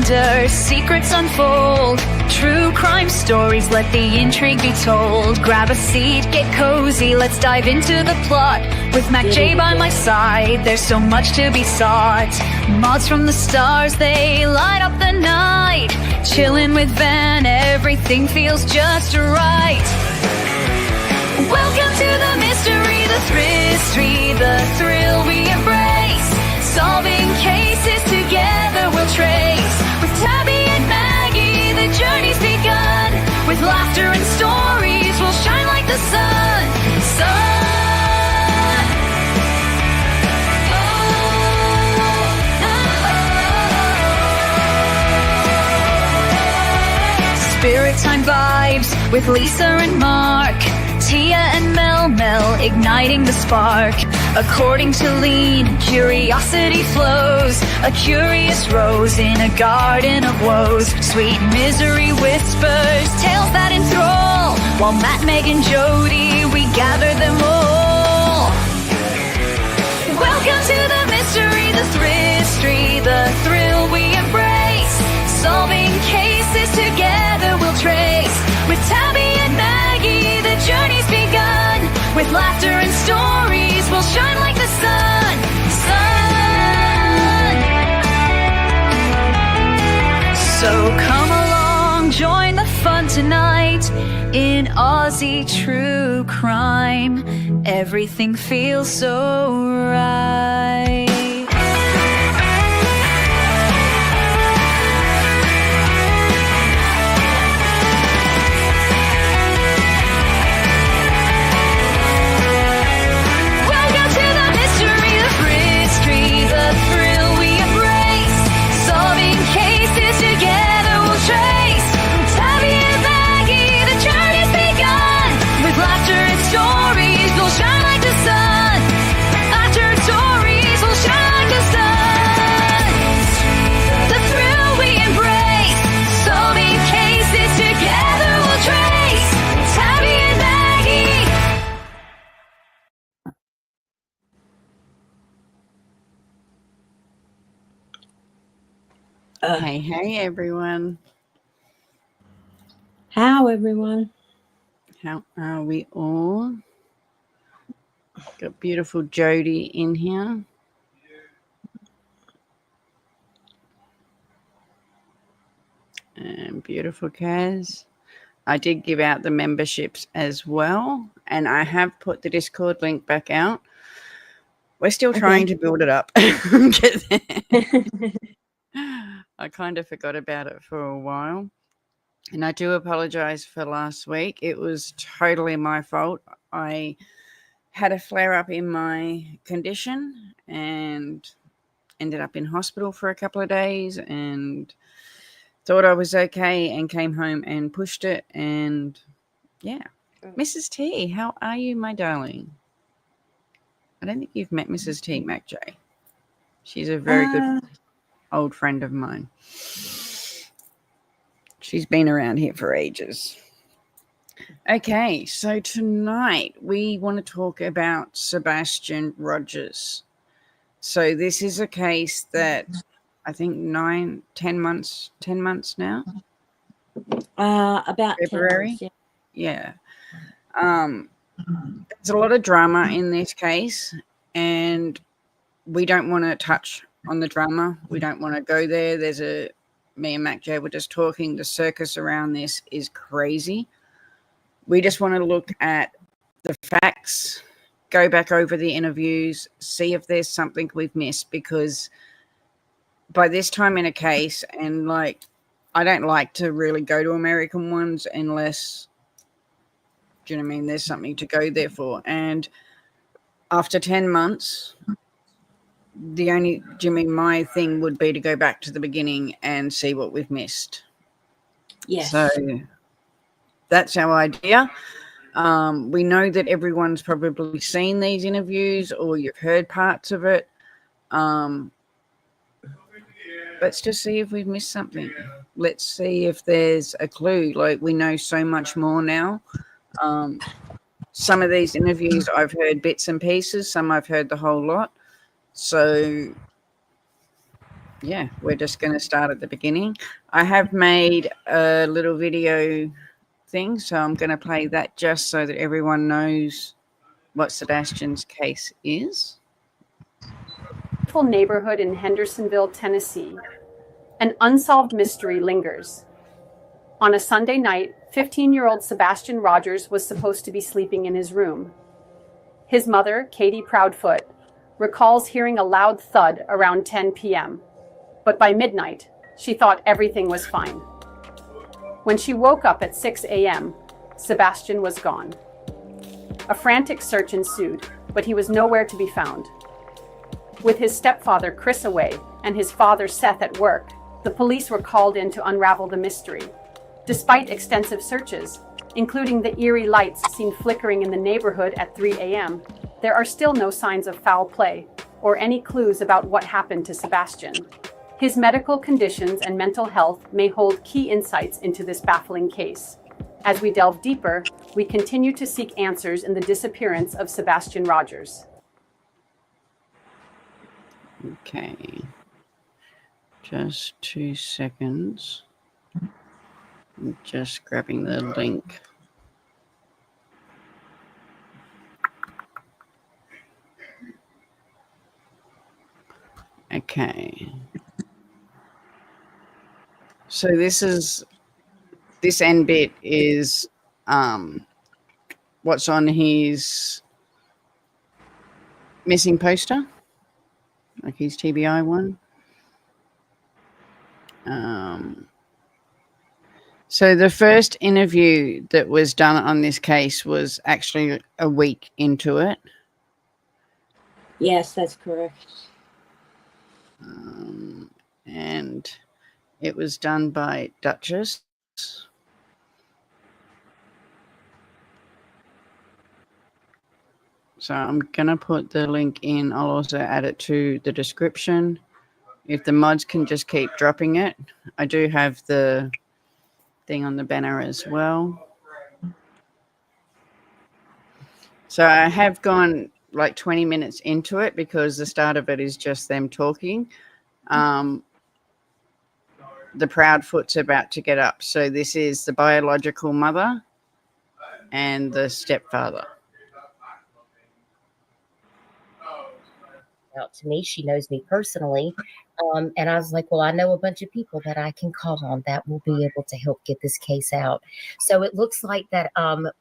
wonder, secrets unfold. True crime stories, let the intrigue be told. Grab a seat, get cozy, let's dive into the plot. With MacJay by my side, there's so much to be sought. Mods from the stars, they light up the night. Chillin' with Van, everything feels just right. Welcome to the mystery, the history, the thrill we embrace. Solving cases together we'll trace. With Tabby and Maggie, the journey's begun. With laughter and stories, we'll shine like the sun. Spirit Time vibes with Lisa and Mark. Tia and Mel igniting the spark. According to Lean, curiosity flows. A curious rose in a garden of woes. Sweet misery whispers, tales that enthrall. While Matt, Meg, and Jody, we gather them all. Welcome to the mystery, the history, the thrill we embrace. Solving cases together we'll trace. With Tabby and Maggie, the journey's begun. With laughter and stories, we'll shine like the sun. So come along, join the fun tonight. In Aussie true crime, everything feels so right. Hey everyone. How everyone? How are we all? Got beautiful Jody in here. And beautiful Kaz. I did give out the memberships as well, and I have put the Discord link back out. We're still trying to build it up. I kind of forgot about it for a while, and I do apologize for last week. It was totally my fault. I had a flare-up in my condition and ended up in hospital for a couple of days and thought I was okay and came home and pushed it. And yeah. Mrs. T, how are you, my darling? I don't think you've met Mrs. T, MacJay. She's a very good old friend of mine. She's been around here for ages. Okay, so tonight we want to talk about Sebastian Rogers. So this is a case that I think 10 months now. About February. 10 months, yeah. There's a lot of drama in this case, and we don't want to touch on the drama. We don't want to go there. Me and MacJay were just talking. The circus around this is crazy. We just want to look at the facts, go back over the interviews, see if there's something we've missed, because by this time in a case, and like, I don't like to really go to American ones unless, do you know what I mean, there's something to go there for. And after 10 months, my thing would be to go back to the beginning and see what we've missed. Yes. So that's our idea. We know that everyone's probably seen these interviews or you've heard parts of it. Let's just see if we've missed something. Let's see if there's a clue. Like, we know so much more now. Some of these interviews I've heard bits and pieces. Some I've heard the whole lot. So yeah, we're just going to start at the beginning. I have made a little video thing, so I'm going to play that just so that everyone knows what Sebastian's case is. Neighborhood in Hendersonville, Tennessee. An unsolved mystery lingers. On a Sunday night, 15-year-old Sebastian Rogers was supposed to be sleeping in his room. His mother, Katie Proudfoot, recalls hearing a loud thud around 10 p.m., but by midnight, she thought everything was fine. When she woke up at 6 a.m., Sebastian was gone. A frantic search ensued, but he was nowhere to be found. With his stepfather, Chris, away and his father, Seth, at work, the police were called in to unravel the mystery. Despite extensive searches, including the eerie lights seen flickering in the neighborhood at 3 a.m., there are still no signs of foul play or any clues about what happened to Sebastian. His medical conditions and mental health may hold key insights into this baffling case. As we delve deeper, we continue to seek answers in the disappearance of Sebastian Rogers. Okay. Just 2 seconds. I'm just grabbing the link. Okay. So this end bit is what's on his missing poster, like his TBI one. So the first interview that was done on this case was actually a week into it. Yes, that's correct. And it was done by Duchess. So I'm going to put the link in. I'll also add it to the description. If the mods can just keep dropping it. I do have the thing on the banner as well. So I have gone like 20 minutes into it because the start of it is just them talking. The Proudfoot's about to get up. So this is the biological mother and the stepfather. Out to me. She knows me personally. And I was like, well, I know a bunch of people that I can call on that will be able to help get this case out. So it looks like that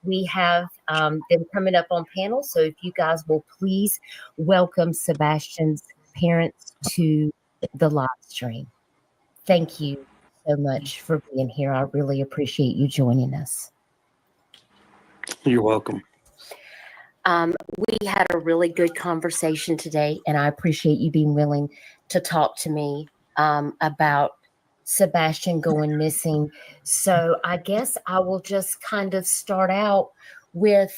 we have them coming up on panel. So if you guys will please welcome Sebastian's parents to the live stream. Thank you so much for being here. I really appreciate you joining us. You're welcome. We had a really good conversation today, and I appreciate you being willing to talk to me about Sebastian going missing. So I guess I will just kind of start out with,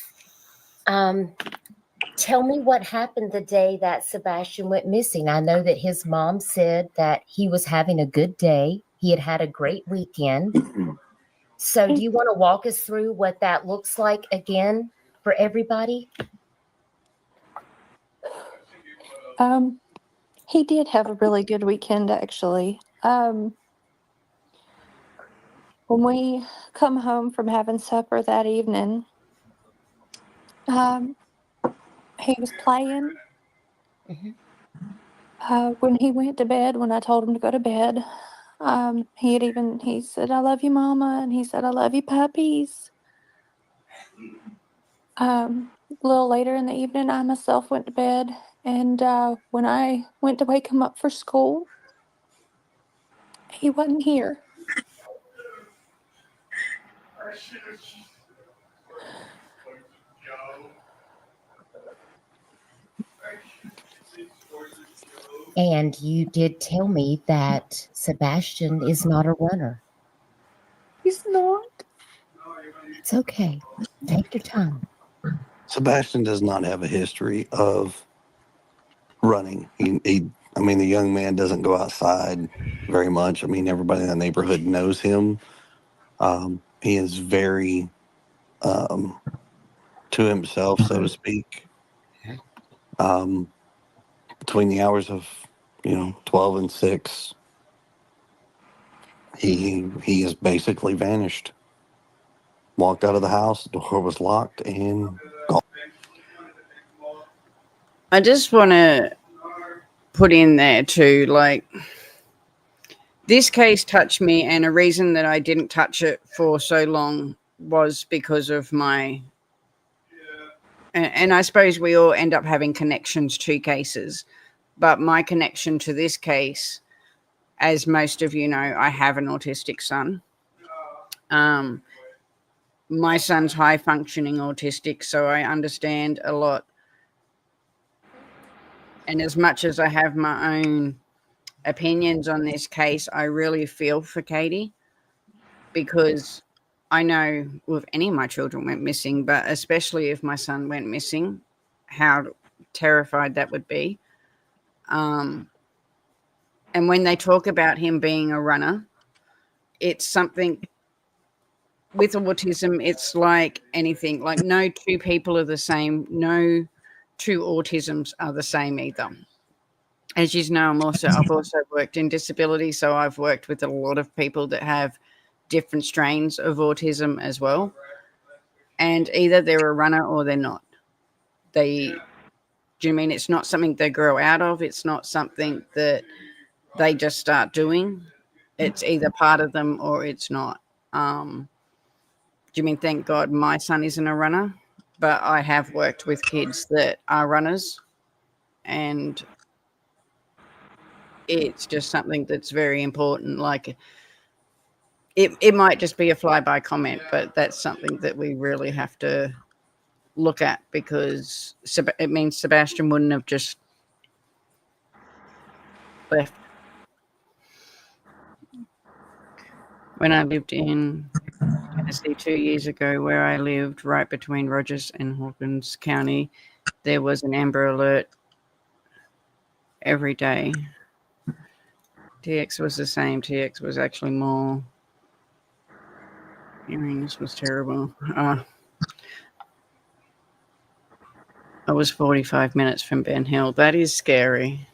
tell me what happened the day that Sebastian went missing. I know that his mom said that he was having a good day. He had had a great weekend. So do you want to walk us through what that looks like again for everybody? He did have a really good weekend, actually. When we come home from having supper that evening, he was playing. When he went to bed, when I told him to go to bed, he said, "I love you, Mama," and he said, "I love you, puppies." A little later in the evening, I myself went to bed, and when I went to wake him up for school, he wasn't here. And you did tell me that Sebastian is not a runner. He's not. It's okay. Take your time. Sebastian does not have a history of running. I mean, the young man doesn't go outside very much. I mean, everybody in the neighborhood knows him. He is very to himself, so to speak. Between the hours of, 12 and 6. He has basically vanished. Walked out of the house, the door was locked, and gone. I just want to put in there too, like, this case touched me, and a reason that I didn't touch it for so long was because of my, and I suppose we all end up having connections to cases, but my connection to this case, as most of you know, I have an autistic son. My son's high functioning autistic, so I understand a lot. And as much as I have my own opinions on this case, I really feel for Katie, because I know if any of my children went missing, but especially if my son went missing, how terrified that would be. And when they talk about him being a runner, it's something with autism. It's like anything, like no two people are the same. No two autisms are the same either. As you know, I've also worked in disability, so I've worked with a lot of people that have different strains of autism as well. And either they're a runner or they're not. Do you mean it's not something they grow out of? It's not something that they just start doing. It's either part of them or it's not. Do you mean, thank God my son isn't a runner? But I have worked with kids that are runners, and it's just something that's very important. Like, it might just be a flyby comment, but that's something that we really have to look at, because it means Sebastian wouldn't have just left. When I lived in Tennessee 2 years ago, where I lived right between Rogers and Hawkins County, there was an Amber Alert every day. TX was the same. TX was actually more. I mean, this was terrible. I was 45 minutes from Ben Hill. That is scary.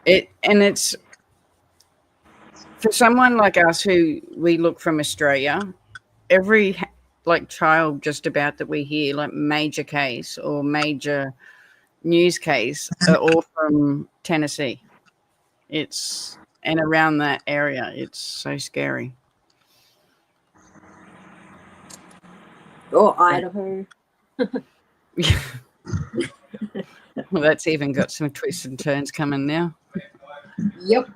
It's for someone like us who we look from Australia, every child just about that we hear, like major case or major news case, are all from Tennessee. And around that area, it's so scary. Or Idaho. Well, that's even got some twists and turns coming now. Yep.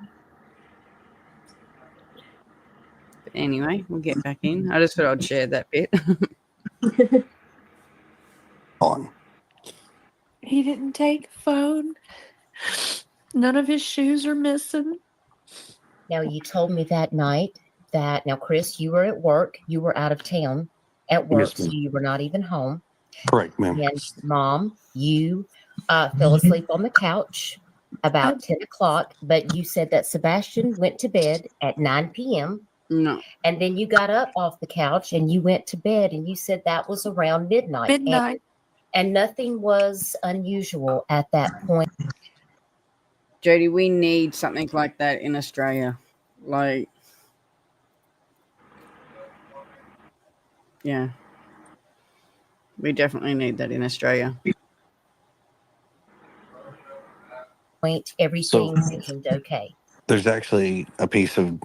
But anyway, we'll get back in. I just thought I'd share that bit. On. He didn't take a phone. None of his shoes are missing. Now, you told me that night that, now, Chris, you were at work. You were out of town at work, Yes, so you were not even home. Correct, ma'am. And Mom, you fell asleep on the couch about 10 o'clock, but you said that Sebastian went to bed at 9 p.m. No. And then you got up off the couch and you went to bed, and you said that was around midnight. Midnight. And nothing was unusual at that point. Jody, we need something like that in Australia. Like, yeah. We definitely need that in Australia. Everything seemed okay. There's actually a piece of,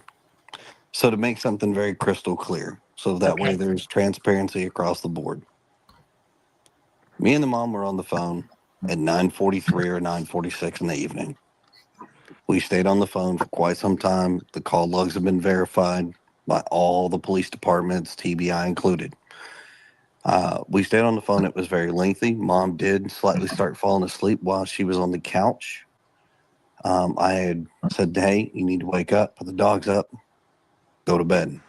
so to make something very crystal clear, so that way there's transparency across the board. Me and the mom were on the phone at 9:43 or 9:46 in the evening. We stayed on the phone for quite some time. The call logs have been verified by all the police departments, TBI included. We stayed on the phone. It was very lengthy. Mom did slightly start falling asleep while she was on the couch. I had said, hey, you need to wake up, put the dogs up, go to bed.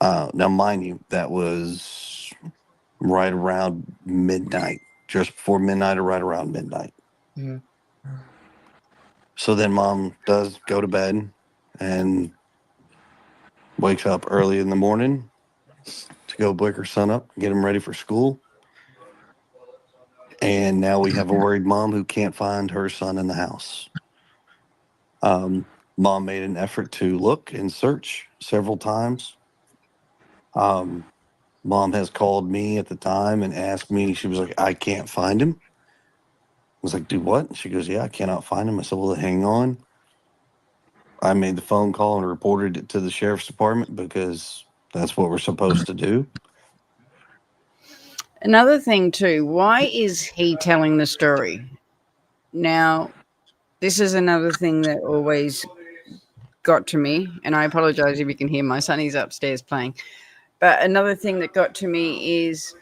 Now, mind you, that was right around midnight, just before midnight or right around midnight. Mm-hmm. So then Mom does go to bed and wakes up early in the morning to go wake her son up, get him ready for school. And now we have a worried mom who can't find her son in the house. Mom made an effort to look and search several times. Mom has called me at the time and asked me, she was like, I can't find him. I was like, do what? She goes, yeah, I cannot find him. I said, well, hang on. I made the phone call and reported it to the sheriff's department because that's what we're supposed to do. Another thing too, why is he telling the story? Now, this is another thing that always got to me, and I apologize if you can hear my son, he's upstairs playing. But another thing that got to me is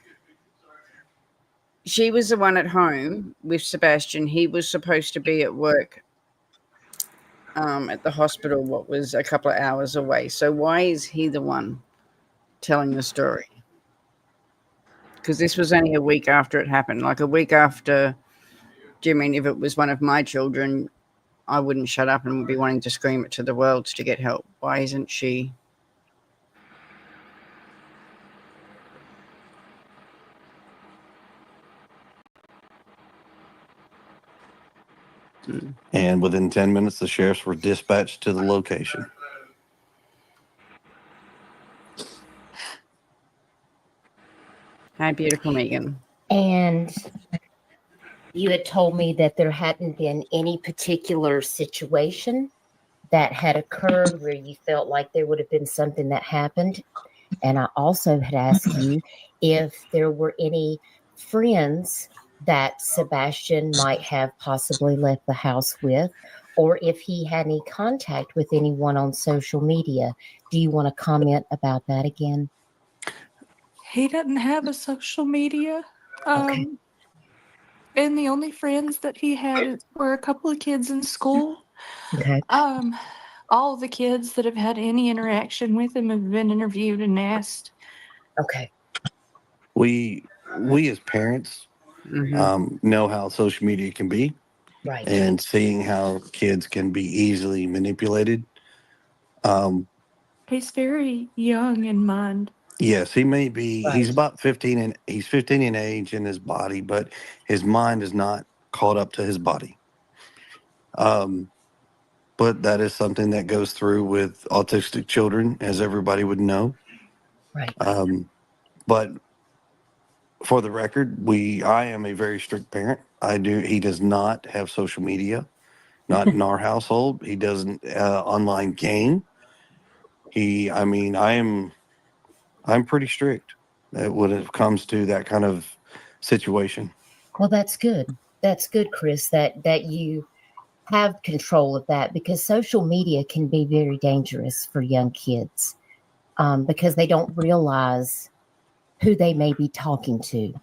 she was the one at home with Sebastian. He was supposed to be at work at the hospital, what was a couple of hours away. So why is he the one telling the story? Because this was only a week after it happened, like a week after. Do you mean if it was one of my children, I wouldn't shut up and would be wanting to scream it to the world to get help? Why isn't she? And within 10 minutes, the sheriffs were dispatched to the location. Hi, beautiful Megan. And you had told me that there hadn't been any particular situation that had occurred where you felt like there would have been something that happened. And I also had asked you if there were any friends that Sebastian might have possibly left the house with, or if he had any contact with anyone on social media. Do you want to comment about that again? He doesn't have a social media. Okay. And the only friends that he had were a couple of kids in school. Okay. All the kids that have had any interaction with him have been interviewed and asked. Okay. We as parents know how social media can be, Right. and seeing how kids can be easily manipulated. He's very young in mind. Yes, he may be. Right. He's about 15, and he's 15 in age in his body, but his mind is not caught up to his body. But that is something that goes through with autistic children, as everybody would know. Right. But for the record, I am a very strict parent. He does not have social media, not in our household. He doesn't online game. I'm pretty strict when it comes to that kind of situation. Well, that's good. That's good, Chris, that you have control of that, because social media can be very dangerous for young kids because they don't realize who they may be talking to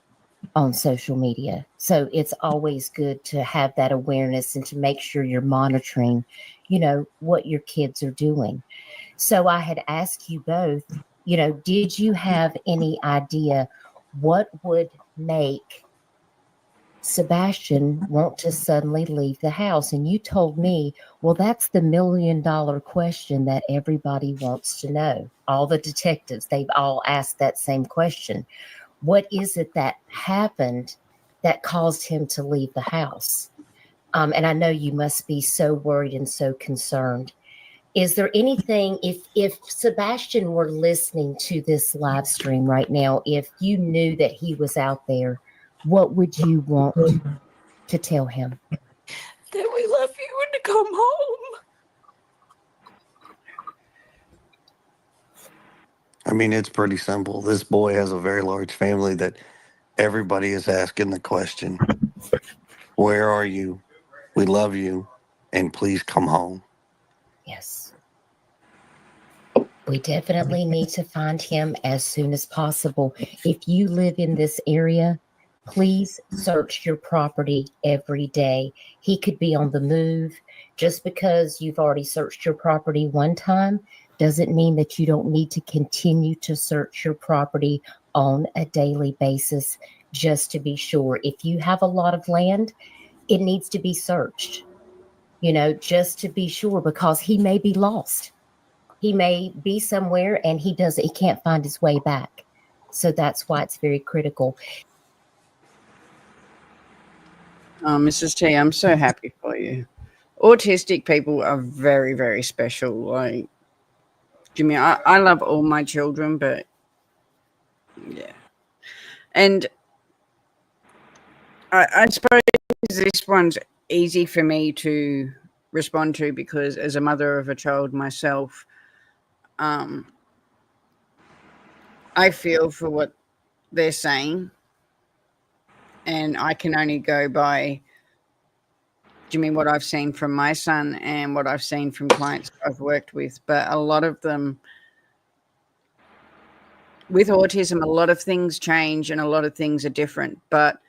on social media. So it's always good to have that awareness and to make sure you're monitoring, what your kids are doing. So I had asked you both, did you have any idea what would make Sebastian want to suddenly leave the house? And you told me, well, that's the $1 million question that everybody wants to know. All the detectives, they've all asked that same question. What is it that happened that caused him to leave the house? And I know you must be so worried and so concerned. Is there anything, if Sebastian were listening to this live stream right now, if you knew that he was out there, what would you want to tell him? That we love you and to come home. It's pretty simple. This boy has a very large family that everybody is asking the question, where are you? We love you, and please come home. Yes. We definitely need to find him as soon as possible. If you live in this area, please search your property every day. He could be on the move. Just because you've already searched your property one time doesn't mean that you don't need to continue to search your property on a daily basis, just to be sure. If you have a lot of land, it needs to be searched, just to be sure, because he may be lost. He may be somewhere and he can't find his way back. So that's why it's very critical. Oh, Mrs. T, I'm so happy for you. Autistic people are very, very special. Like, Jimmy, I love all my children, but yeah. And I suppose this one's easy for me to respond to because as a mother of a child myself, I feel for what they're saying, and I can only go by, Jimmy, what I've seen from my son and what I've seen from clients I've worked with. But a lot of them, with autism, a lot of things change and a lot of things are different. But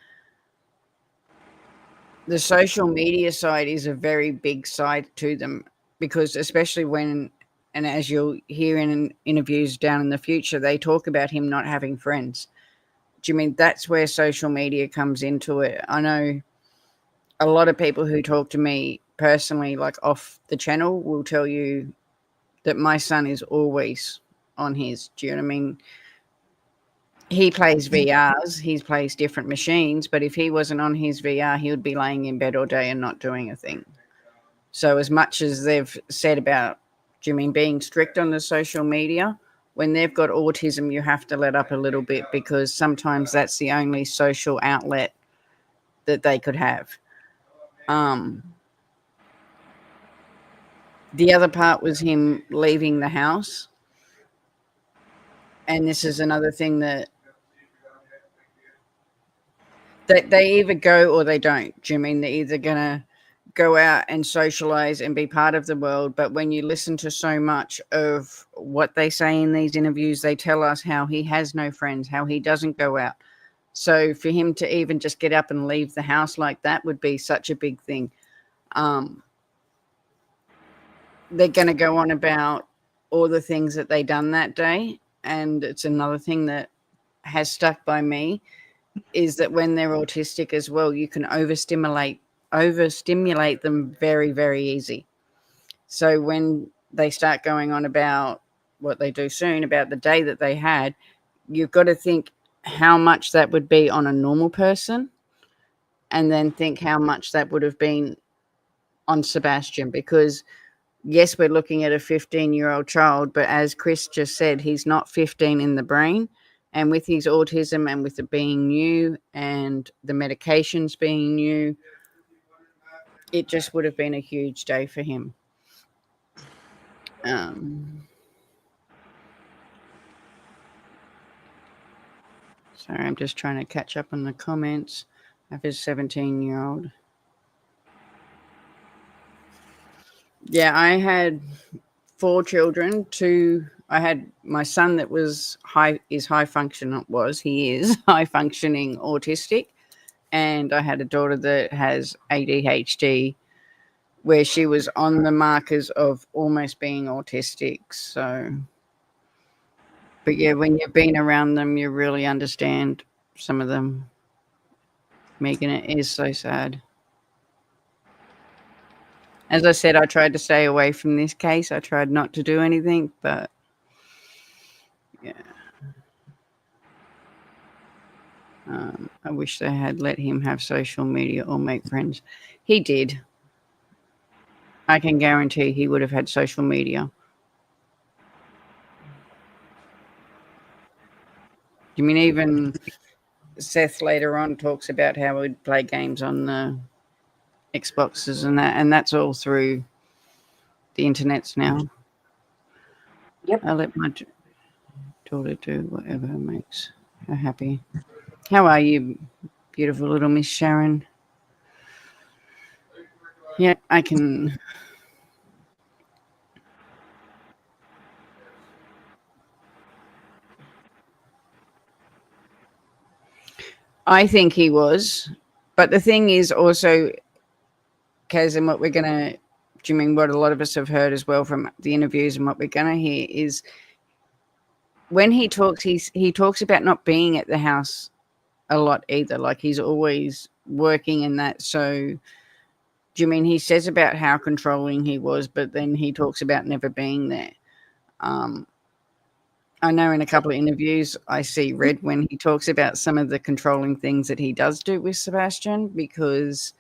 the social media side is a very big side to them because especially when, and as you'll hear in interviews down in the future, they talk about him not having friends. Do you mean that's where social media comes into it? I know a lot of people who talk to me personally, like off the channel, will tell you that my son is always on his. Do you know what I mean? He plays VRs, he plays different machines, but if he wasn't on his VR, he would be laying in bed all day and not doing a thing. So as much as they've said about, do you mean being strict on the social media, when they've got autism, you have to let up a little bit because sometimes that's the only social outlet that they could have. The other part was him leaving the house. And this is another thing that they either go or they don't. Do you mean they're either going to go out and socialize and be part of the world? But when you listen to so much of what they say in these interviews, they tell us how he has no friends, how he doesn't go out. So for him to even just get up and leave the house like that would be such a big thing. They're going to go on about all the things that they done that day. And it's another thing that has stuck by me is that when they're autistic as well, you can overstimulate them very, very easy. So when they start going on about what they do soon, about the day that they had, you've got to think how much that would be on a normal person and then think how much that would have been on Sebastian, because yes, we're looking at a 15-year-old child, but as Chris just said, he's not 15 in the brain. And with his autism and with it being new and the medications being new, it just would have been a huge day for him. Sorry, I'm just trying to catch up on the comments of his 17-year-old. Yeah, I had 4 children. I had my son that is high functioning autistic, and I had a daughter that has ADHD, where she was on the markers of almost being autistic. So, but yeah, when you've been around them, you really understand some of them. Megan, it is so sad. As I said, I tried to stay away from this case. I tried not to do anything, but yeah. I wish they had let him have social media or make friends. He did. I can guarantee he would have had social media. You mean even Seth later on talks about how he'd play games on the Xboxes and that's all through the internets now. Yep. I let my daughter do whatever makes her happy. How are you, beautiful little Miss Sharon? Yeah, I can. I think he was. But the thing is also, Kaz, and what we're going to, do you mean what a lot of us have heard as well from the interviews and what we're going to hear is when he talks, he talks about not being at the house a lot either. Like he's always working and that. So do you mean he says about how controlling he was, but then he talks about never being there? I know in a couple of interviews I see red when he talks about some of the controlling things that he does do with Sebastian, because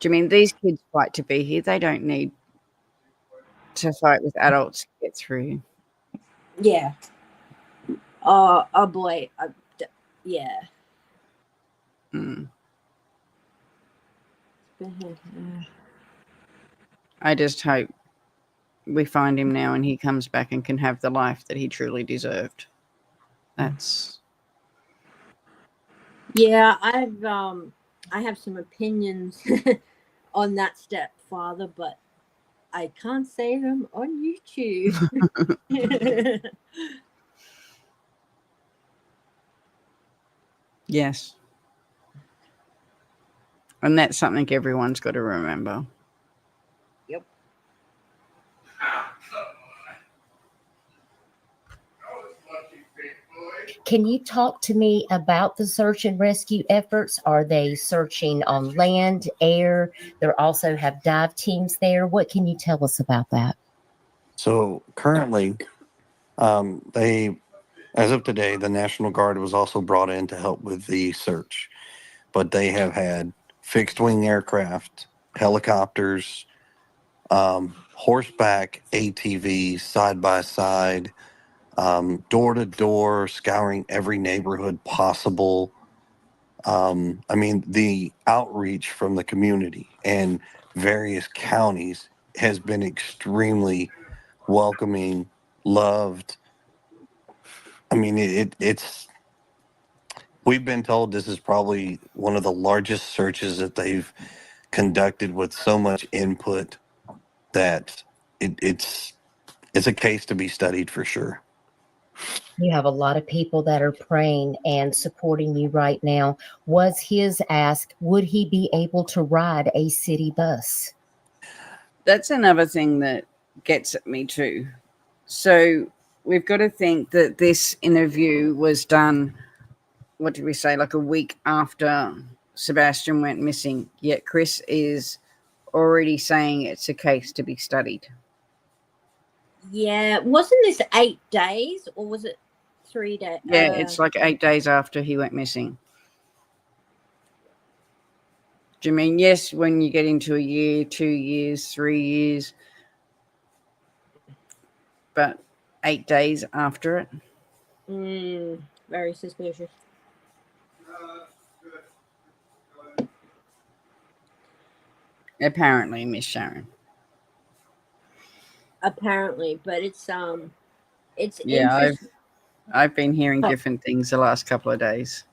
Do you mean these kids fight to be here? They don't need to fight with adults to get through. Yeah. Oh boy. Yeah. Mm. I just hope we find him now and he comes back and can have the life that he truly deserved. That's Yeah, I have some opinions on that stepfather, but I can't say them on YouTube. yes. And that's something everyone's got to remember. Yep. Can you talk to me about the search and rescue efforts? Are they searching on land, air? They also have dive teams there. What can you tell us about that? So currently, as of today, the National Guard was also brought in to help with the search, but they have had fixed wing aircraft, helicopters, horseback ATVs, side by side, door to door, scouring every neighborhood possible. I mean, the outreach from the community and various counties has been extremely welcoming, loved. I mean, it's we've been told this is probably one of the largest searches that they've conducted with so much input that it's a case to be studied for sure. You have a lot of people that are praying and supporting you right now. Was his ask, would he be able to ride a city bus? That's another thing that gets at me too. So we've got to think that this interview was done, what did we say, like a week after Sebastian went missing. Yet Chris is already saying it's a case to be studied. Yeah, wasn't this 8 days or was it 3 days? Yeah, it's like 8 days after he went missing. Do you mean, yes, when you get into a year, 2 years, 3 years, but 8 days after it? Very suspicious. Apparently, Miss Sharon. Apparently, but it's Yeah, interesting. I've been hearing different things the last couple of days.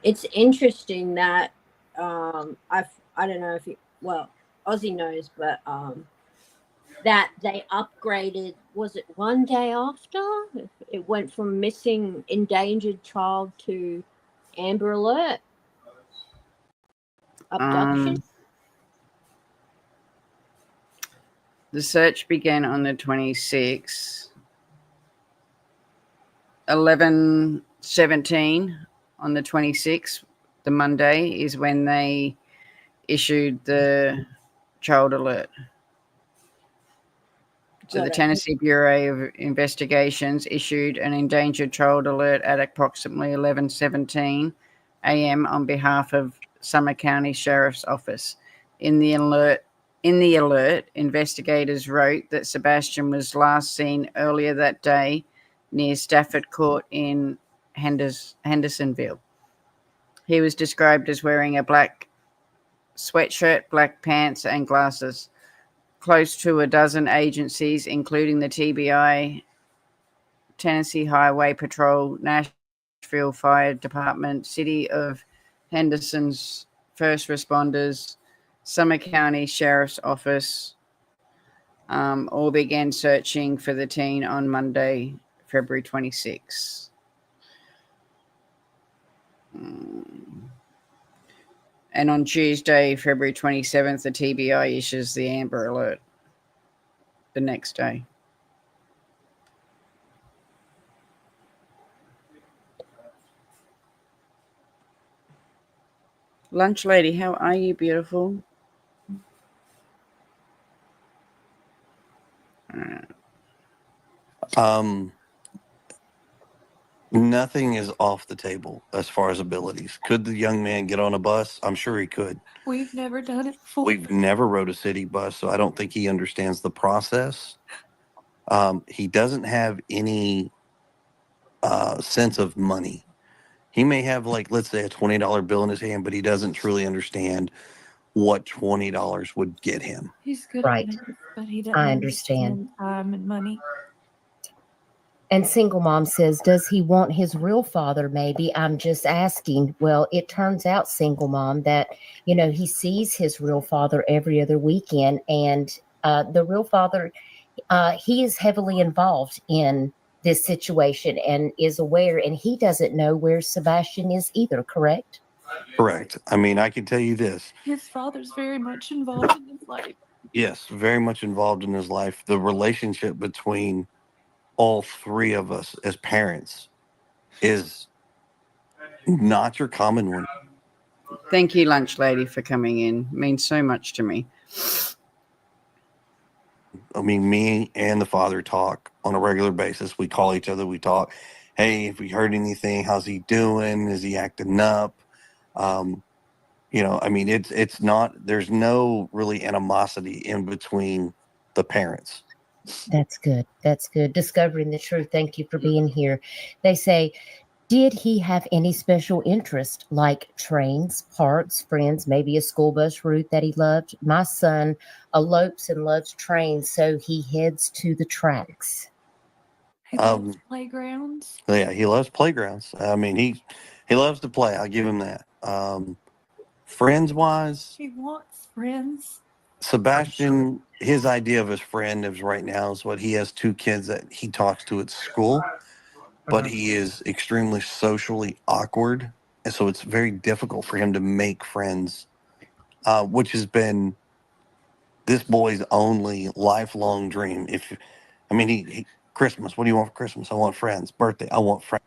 It's interesting that I don't know if Ozzy knows, but that they upgraded. Was it 1 day after it went from missing endangered child to Amber Alert abduction? The search began on the 26th. 11/17 on the 26th, the Monday, is when they issued the child alert. So the Tennessee Bureau of Investigations issued an endangered child alert at approximately 11:17 a.m. on behalf of Summer County Sheriff's Office. In the alert, investigators wrote that Sebastian was last seen earlier that day near Stafford Court in Hendersonville. He was described as wearing a black sweatshirt, black pants, and glasses. Close to a dozen agencies, including the TBI, Tennessee Highway Patrol, Nashville Fire Department, City of Henderson's first responders, Summer County Sheriff's Office, all began searching for the teen on Monday, February 26. And on Tuesday, February 27th, the TBI issues the Amber Alert the next day. Lunch lady, how are you, beautiful? Nothing is off the table as far as abilities. Could the young man get on a bus? I'm sure he could. We've never done it before. We've never rode a city bus, so I don't think he understands the process. He doesn't have any sense of money. He may have, like, let's say, a $20 bill in his hand, but he doesn't truly understand what $20 would get him. He's good Right. at math, but he doesn't I understand. time and money. And single mom says, does he want his real father? Maybe. I'm just asking. Well, it turns out, single mom, that, he sees his real father every other weekend. And the real father, he is heavily involved in this situation and is aware. And he doesn't know where Sebastian is either, correct? Correct. I mean, I can tell you this. His father's very much involved in his life. Yes, very much involved in his life. The relationship between all three of us as parents is not your common one. Thank you, lunch lady, for coming in. It means so much to me. I mean, me and the father talk on a regular basis. We call each other. We talk. Hey, if we heard anything, how's he doing? Is he acting up? I mean, it's not. There's no really animosity in between the parents. That's good. That's good. Discovering the truth. Thank you for being here. They say, did he have any special interest like trains, parks, friends, maybe a school bus route that he loved? My son elopes and loves trains, so he heads to the tracks. He loves playgrounds. Yeah, he loves playgrounds. I mean, he loves to play. I'll give him that. Friends wise, He wants friends. Sebastian, his idea of his friend is right now is what he has 2 kids that he talks to at school, but he is extremely socially awkward. And so it's very difficult for him to make friends, which has been this boy's only lifelong dream. He Christmas, what do you want for Christmas? I want friends. Birthday, I want friends.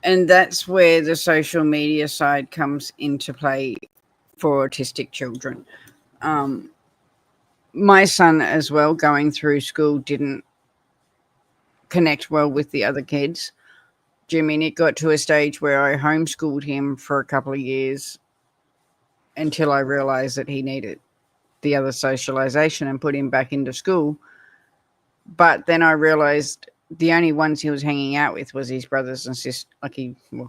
And that's where the social media side comes into play for autistic children. My son as well, going through school, didn't connect well with the other kids. It got to a stage where I homeschooled him for a couple of years until I realized that he needed the other socialization and put him back into school. But then I realized the only ones he was hanging out with was his brothers and sisters,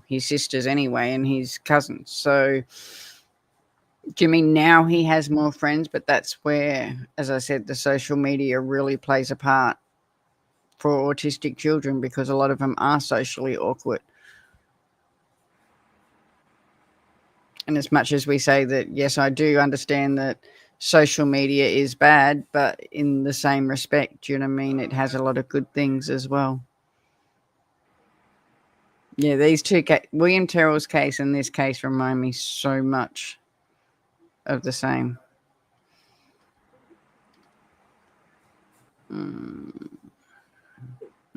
his sisters anyway, and his cousins. So now he has more friends, but that's where, as I said, the social media really plays a part for autistic children, because a lot of them are socially awkward. And as much as we say that, yes, I do understand that social media is bad, but in the same respect, do you know what I mean? It has a lot of good things as well. Yeah, these two, William Terrell's case and this case remind me so much of the same.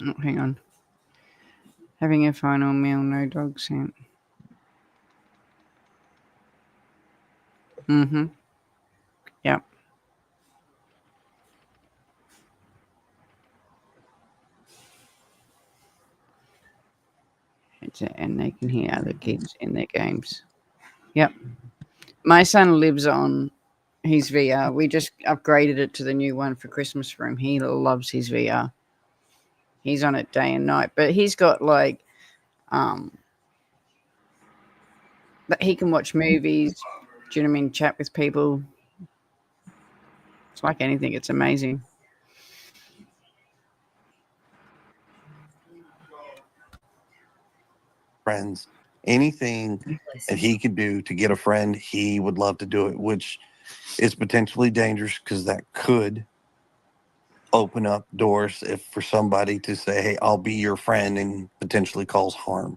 Oh, hang on. Having a final meal, no dog scent. Yep. And they can hear other kids in their games. Yep. My son lives on his VR. We just upgraded it to the new one for Christmas for him. He loves his VR. He's on it day and night. But he's got but he can watch movies. Do you know what I mean? Chat with people. It's like anything. It's amazing. Friends, anything that he could do to get a friend, he would love to do it, which is potentially dangerous because that could open up doors for somebody to say, hey, I'll be your friend, and potentially cause harm.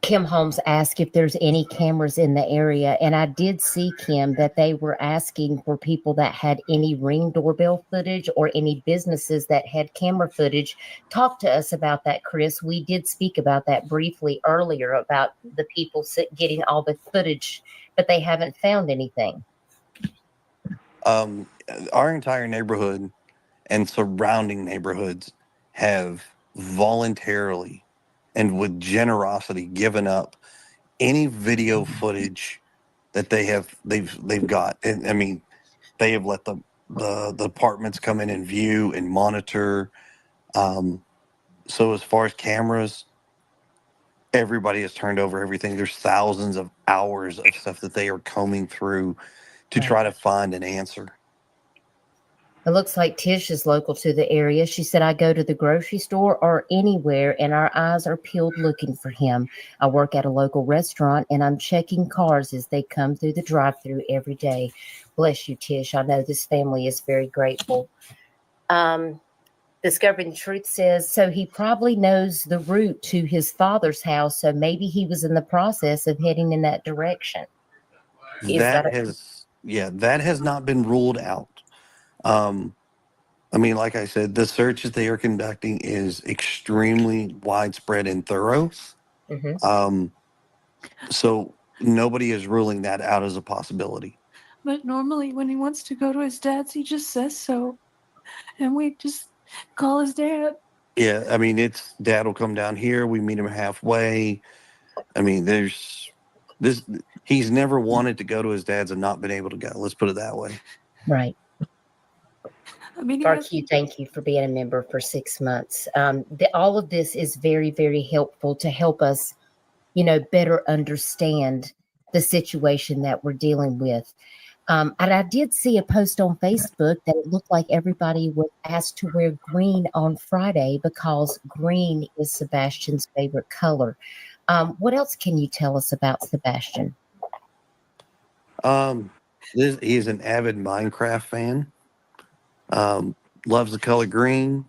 Kim Holmes asked if there's any cameras in the area, and I did see, Kim, that they were asking for people that had any Ring doorbell footage or any businesses that had camera footage. Talk to us about that, Chris. We did speak about that briefly earlier, about the people getting all the footage, but they haven't found anything. Our entire neighborhood and surrounding neighborhoods have voluntarily and with generosity given up any video footage that they've got. And I mean, they have let the departments come in and view and monitor. So as far as cameras, everybody has turned over everything. There's thousands of hours of stuff that they are combing through to try to find an answer. It looks like Tish is local to the area. She said, I go to the grocery store or anywhere and our eyes are peeled looking for him. I work at a local restaurant and I'm checking cars as they come through the drive-thru every day. Bless you, Tish. I know this family is very grateful. Discovering the Truth says, so he probably knows the route to his father's house. So maybe he was in the process of heading in that direction. That has not been ruled out. I mean, like I said, the search that they are conducting is extremely widespread and thorough. Mm-hmm. So nobody is ruling that out as a possibility. But normally when he wants to go to his dad's, he just says so. And we just call his dad. Yeah, I mean, it's dad will come down here. We meet him halfway. I mean, he's never wanted to go to his dad's and not been able to go. Let's put it that way. Right. I mean, RQ, thank you for being a member for 6 months. All of this is very, very helpful to help us, better understand the situation that we're dealing with. And I did see a post on Facebook that it looked like everybody was asked to wear green on Friday because green is Sebastian's favorite color. What else can you tell us about Sebastian? He's an avid Minecraft fan. Loves the color green.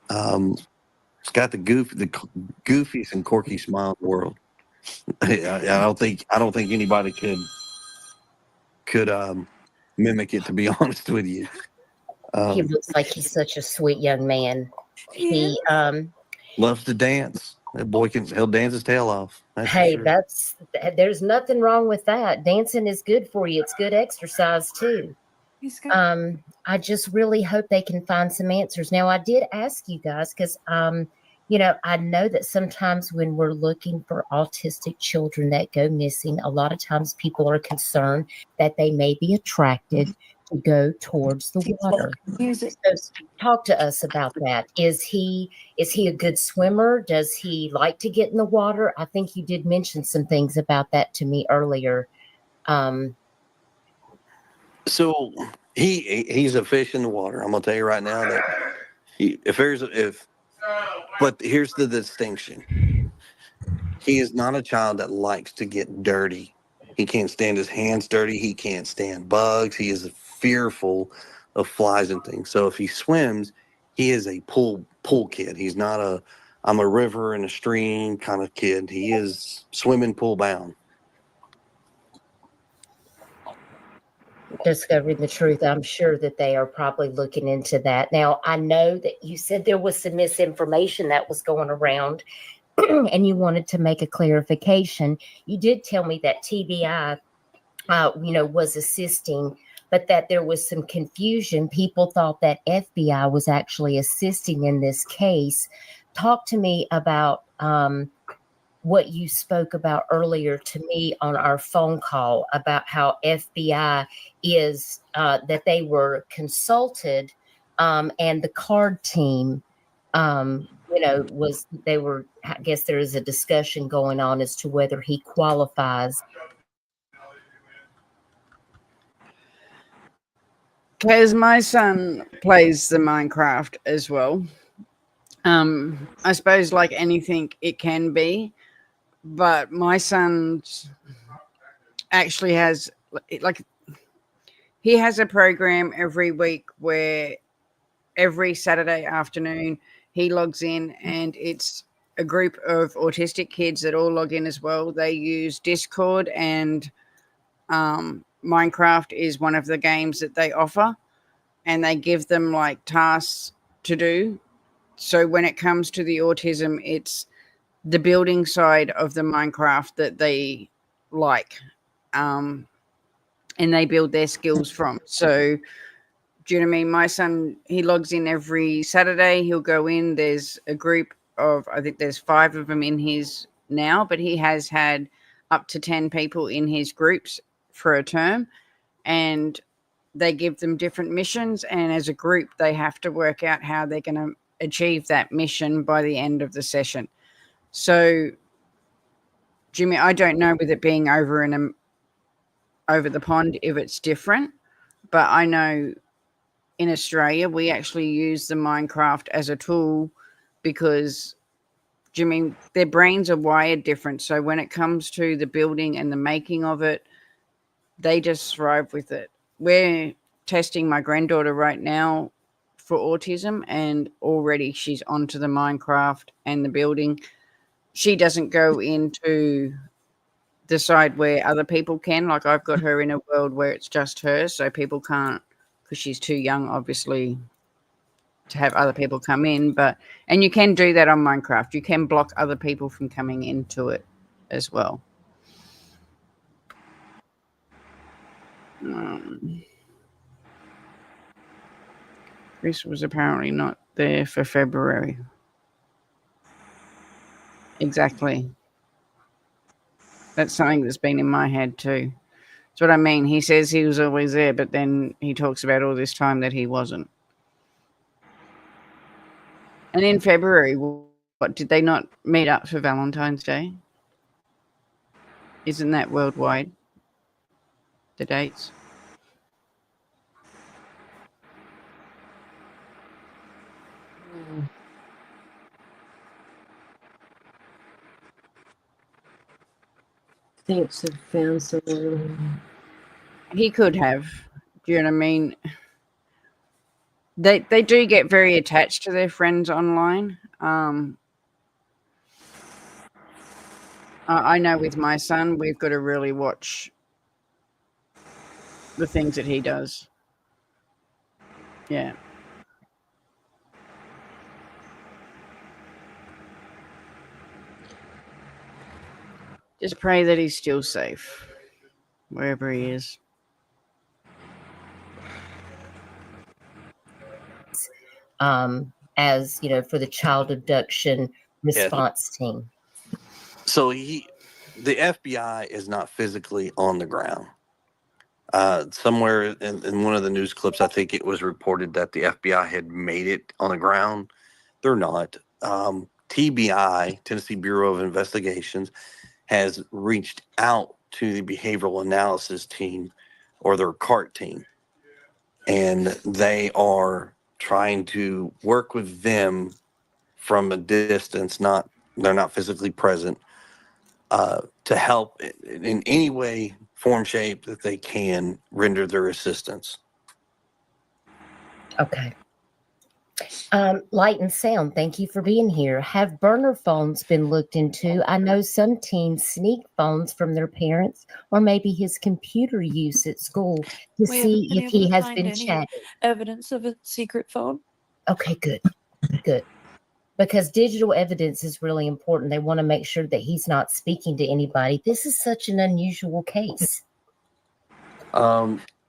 It's got the goofiest and quirky smile in the world. I don't think anybody could mimic it, to be honest with you. He looks like he's such a sweet young man. He loves to dance. That boy he'll dance his tail off. Hey, there's nothing wrong with that. Dancing is good for you. It's good exercise too. I just really hope they can find some answers. Now, I did ask you guys because, I know that sometimes when we're looking for autistic children that go missing, a lot of times people are concerned that they may be attracted to go towards the water. So talk to us about that. Is he a good swimmer? Does he like to get in the water? I think you did mention some things about that to me earlier. So he's a fish in the water. I'm gonna tell you right now that but here's the distinction. He is not a child that likes to get dirty. He can't stand his hands dirty. He can't stand bugs. He is fearful of flies and things. So if he swims, he is a pool kid. He's not I'm a river and a stream kind of kid. He is swimming pool bound. Discovering the Truth, I'm sure that they are probably looking into that. Now, I know that you said there was some misinformation that was going around and you wanted to make a clarification. You did tell me that TBI, was assisting, but that there was some confusion. People thought that FBI was actually assisting in this case. Talk to me about what you spoke about earlier to me on our phone call about how FBI is that they were consulted and the card team, I guess there is a discussion going on as to whether he qualifies. Because my son plays the Minecraft as well. I suppose like anything it can be. But my son actually has he has a program every week where every Saturday afternoon he logs in and it's a group of autistic kids that all log in as well. They use Discord and Minecraft is one of the games that they offer and they give them like tasks to do. So when it comes to the autism, it's the building side of the Minecraft that they like, and they build their skills from. So Do you know what I mean? My son, he logs in every Saturday. He'll go in. There's a group of, I think there's 5 of them in his now, but he has had up to 10 people in his groups for a term, and they give them different missions. And as a group, they have to work out how they're going to achieve that mission by the end of the session. So, Jimmy, I don't know with it being over the pond if it's different, but I know in Australia we actually use the Minecraft as a tool because, Jimmy, their brains are wired different. So when it comes to the building and the making of it, they just thrive with it. We're testing my granddaughter right now for autism, and already she's onto the Minecraft and the building. She doesn't go into the side where other people can. Like, I've got her in a world where it's just her, so people can't, because she's too young, obviously, to have other people come in. And you can do that on Minecraft. You can block other people from coming into it as well. Chris was apparently not there for February. Exactly. That's something that's been in my head too. That's what I mean. He says he was always there, but then he talks about all this time that he wasn't. And in February, what, did they not meet up for Valentine's Day? Isn't that worldwide, the dates? Thanks, I found some. He could have. Do you know what I mean? They do get very attached to their friends online. I know with my son, we've got to really watch the things that he does. Yeah. Just pray that he's still safe, wherever he is. As you know, for the child abduction response team. So the FBI is not physically on the ground. Somewhere in one of the news clips, I think it was reported that the FBI had made it on the ground. They're not. TBI, Tennessee Bureau of Investigations, has reached out to the behavioral analysis team, or their CART team, and they are trying to work with them from a distance. They're not physically present, to help in any way, form, shape that they can render their assistance. Okay. Light and sound, thank you for being here. Have burner phones been looked into? I know some teens sneak phones from their parents, or maybe his computer use at school, to We see haven't been if he able to has find been any chatting. evidence of a secret phone. Okay, good. Because digital evidence is really important. They want to make sure that he's not speaking to anybody. This is such an unusual case.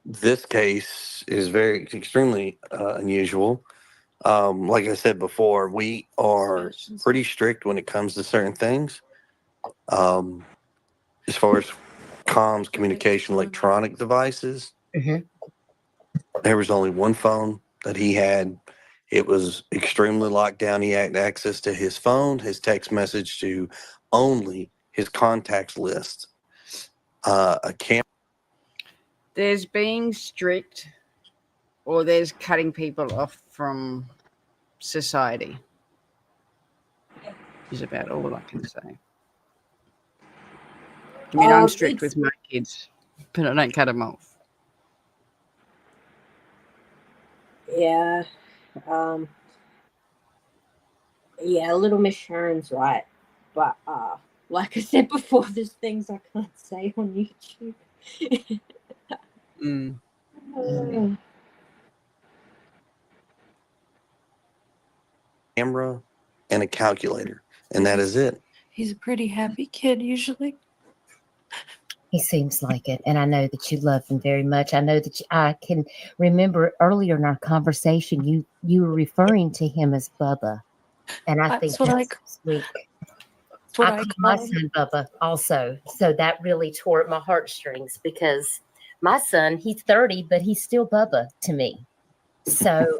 This case is extremely unusual. Like I said before, we are pretty strict when it comes to certain things. As far as comms, communication, electronic devices, there was only one phone that he had. It was extremely locked down. He had access to his phone, his text message, to only his contacts list. A camera. There's being strict, or there's cutting people off from society, is about all I can say. I mean, I'm strict with my kids, but I don't cut them off. Yeah. Yeah, little Miss Sharon's right. But like I said before, there's things I can't say on YouTube. Camera and a calculator, and that is it. He's a pretty happy kid usually. He seems like it. And I know that you love him very much. I know that I can remember earlier in our conversation, you were referring to him as Bubba. And I think That's what that's sweet. that's what I I call my call him. son Bubba also. So that really tore at my heartstrings because my son, he's 30, but he's still Bubba to me. So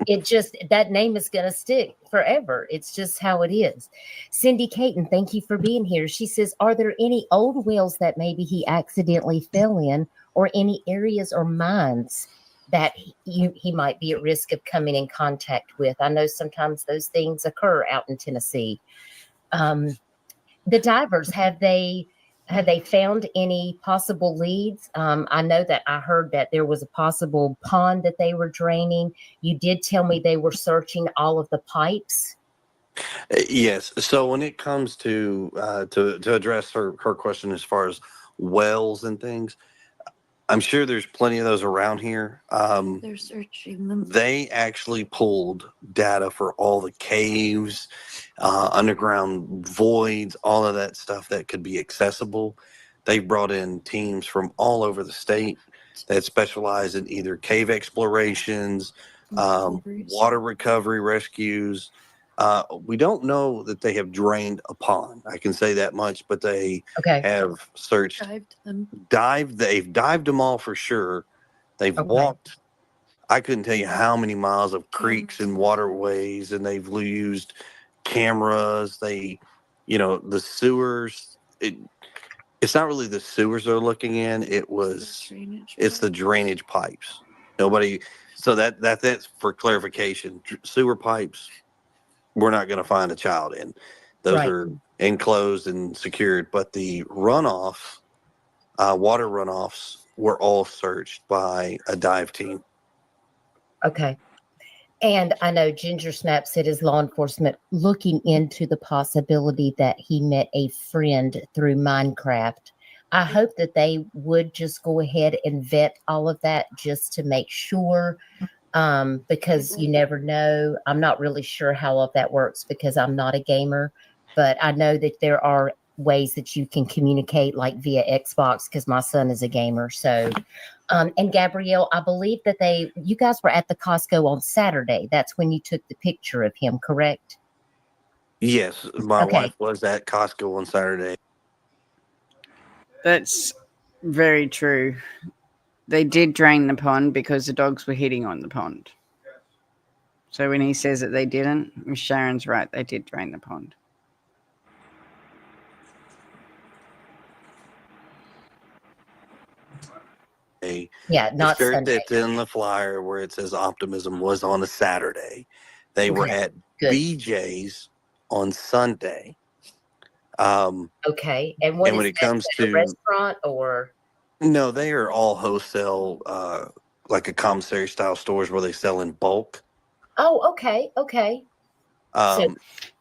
it just, that name is going to stick forever. It's just how it is. Cindy Caton, thank you for being here. She says, are there any old wells that maybe he accidentally fell in, or any areas or mines that he might be at risk of coming in contact with? I know sometimes those things occur out in Tennessee. The divers, have they found any possible leads? I know that I heard that there was a possible pond that they were draining. You did tell me they were searching all of the pipes. Yes. So when it comes to address her question as far as wells and things, I'm sure there's plenty of those around here. They're searching them. They actually pulled data for all the caves, underground voids, all of that stuff that could be accessible. They brought in teams from all over the state that specialize in either cave explorations, water recovery rescues. We don't know that they have drained a pond. I can say that much, but they have searched, they've dived them all for sure. They've walked, I couldn't tell you how many miles of creeks and waterways, and they've used cameras. The sewers, it's not really the sewers they're looking in. It's the drainage pipes. So that's for clarification. Sewer pipes, we're not going to find a child in. Those are enclosed and secured, but the runoff, water runoffs were all searched by a dive team. Okay. And I know Ginger Snap said is law enforcement looking into the possibility that he met a friend through Minecraft. I hope that they would just go ahead and vet all of that just to make sure, because you never know. I'm not really sure how all of that works because I'm not a gamer, but I know that there are ways that you can communicate, like via Xbox, because my son is a gamer. So, and Gabrielle, I believe that you guys were at the Costco on Saturday. That's when you took the picture of him, correct? Yes, my wife was at Costco on Saturday. That's very true. They did drain the pond because the dogs were hitting on the pond. So when he says that they didn't, Miss Sharon's right. They did drain the pond. Not the shirt Sunday. that's in the flyer where it says Optimism was on a Saturday. They were at BJ's on Sunday. And when it comes to a restaurant or? No, they are all wholesale, like a commissary style stores where they sell in bulk. Oh, okay. So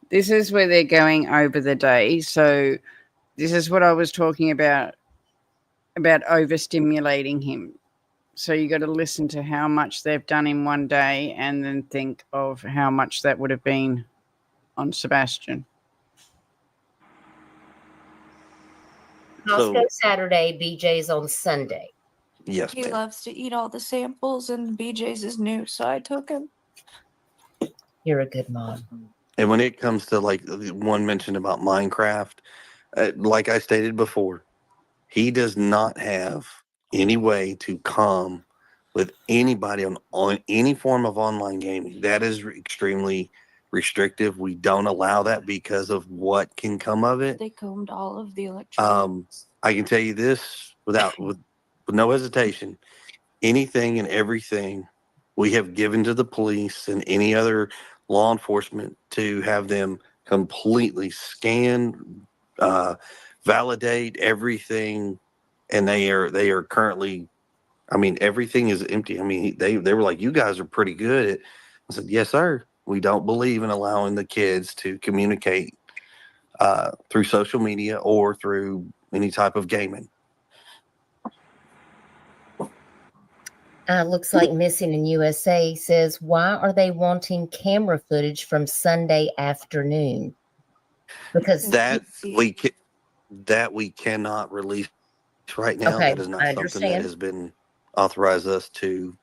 this is where they're going over the day. So this is what I was talking about overstimulating him. So you got to listen to how much they've done in one day and then think of how much that would have been on Sebastian. Costco Saturday, BJ's on Sunday. Yes, he loves to eat all the samples, and BJ's is new, so I took him. You're a good mom. And when it comes to like one mentioned about Minecraft, like I stated before, he does not have any way to come with anybody on any form of online gaming. That is extremely restrictive. We don't allow that because of what can come of it. They combed all of the electronics. I can tell you this with no hesitation. Anything and everything we have given to the police and any other law enforcement to have them completely scan, validate everything, and they are currently, I mean, everything is empty. I mean, they were like, you guys are pretty good at. I said, yes, sir. We don't believe in allowing the kids to communicate through social media or through any type of gaming. Looks like Missing in USA says, why are they wanting camera footage from Sunday afternoon? Because that we cannot release right now. Okay, That is not I something that understand. has been authorized us to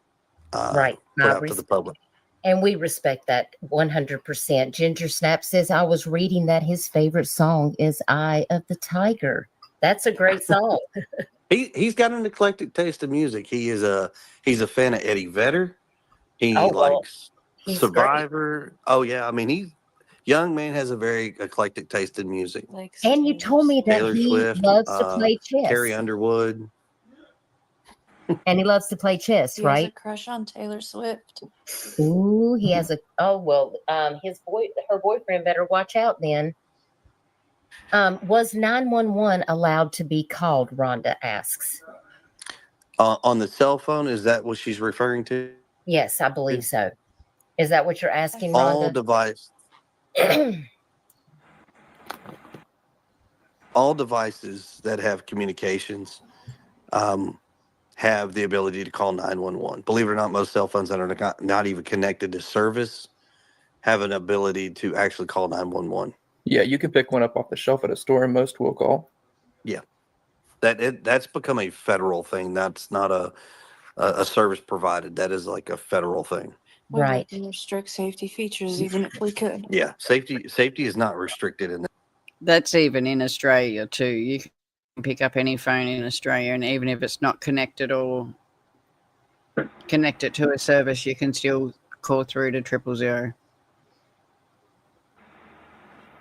Right. put out to the public. And we respect that 100%. Ginger Snap says, I was reading that his favorite song is Eye of the Tiger. That's a great song. He's got an eclectic taste of music. He's a fan of Eddie Vedder. He Oh, well, likes he's great. Survivor. Oh yeah, I mean young man has a very eclectic taste in music. And you told me that Taylor he Swift, loves to play chess. Carrie Underwood. And he loves to play chess, He right? has a crush on Taylor Swift. Ooh, he has her boyfriend better watch out then. Was 911 allowed to be called? Rhonda asks. On the cell phone, is that what she's referring to? Yes, I believe so. Is that what you're asking, All Rhonda? all devices that have communications have the ability to call 911. Believe it or not, most cell phones that are not even connected to service have an ability to actually call 911. Yeah, you can pick one up off the shelf at a store and most will call. Yeah. That's become a federal thing. That's not a service provided. That is like a federal thing. We Right. wouldn't restrict safety features even if we could. Yeah. Safety is not restricted in that. That's even in Australia too. You can pick up any phone in Australia, and even if it's not connected or connected to a service, you can still call through to 000.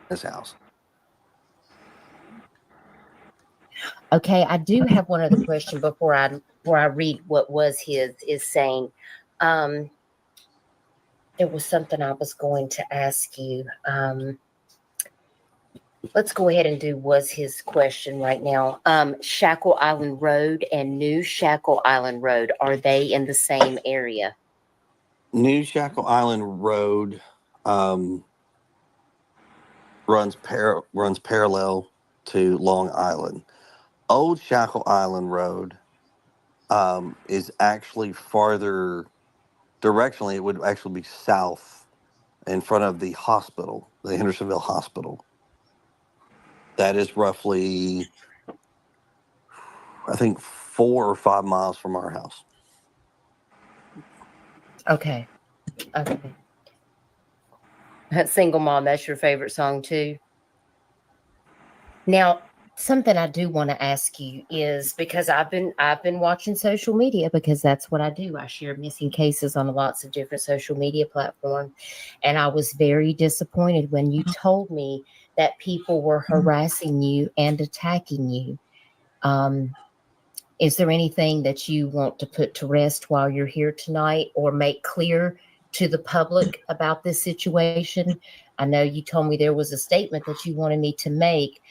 This house. Okay, I do have one other question before I read what was his is saying. There was something I was going to ask you. Let's go ahead and do was his question right now. Shackle Island Road and New Shackle Island Road, are they in the same area? New Shackle Island Road runs parallel to Long Island. Old Shackle Island Road is actually farther directionally. It would actually be south in front of the hospital, the Hendersonville Hospital. That is roughly, I think, 4 or 5 miles from our house. Okay. That Single Mom, that's your favorite song too. Now, something I do want to ask you is, because I've been watching social media, because that's what I do. I share missing cases on lots of different social media platforms. And I was very disappointed when you told me that people were harassing you and attacking you. Is there anything that you want to put to rest while you're here tonight, or make clear to the public about this situation? I know you told me there was a statement that you wanted me to make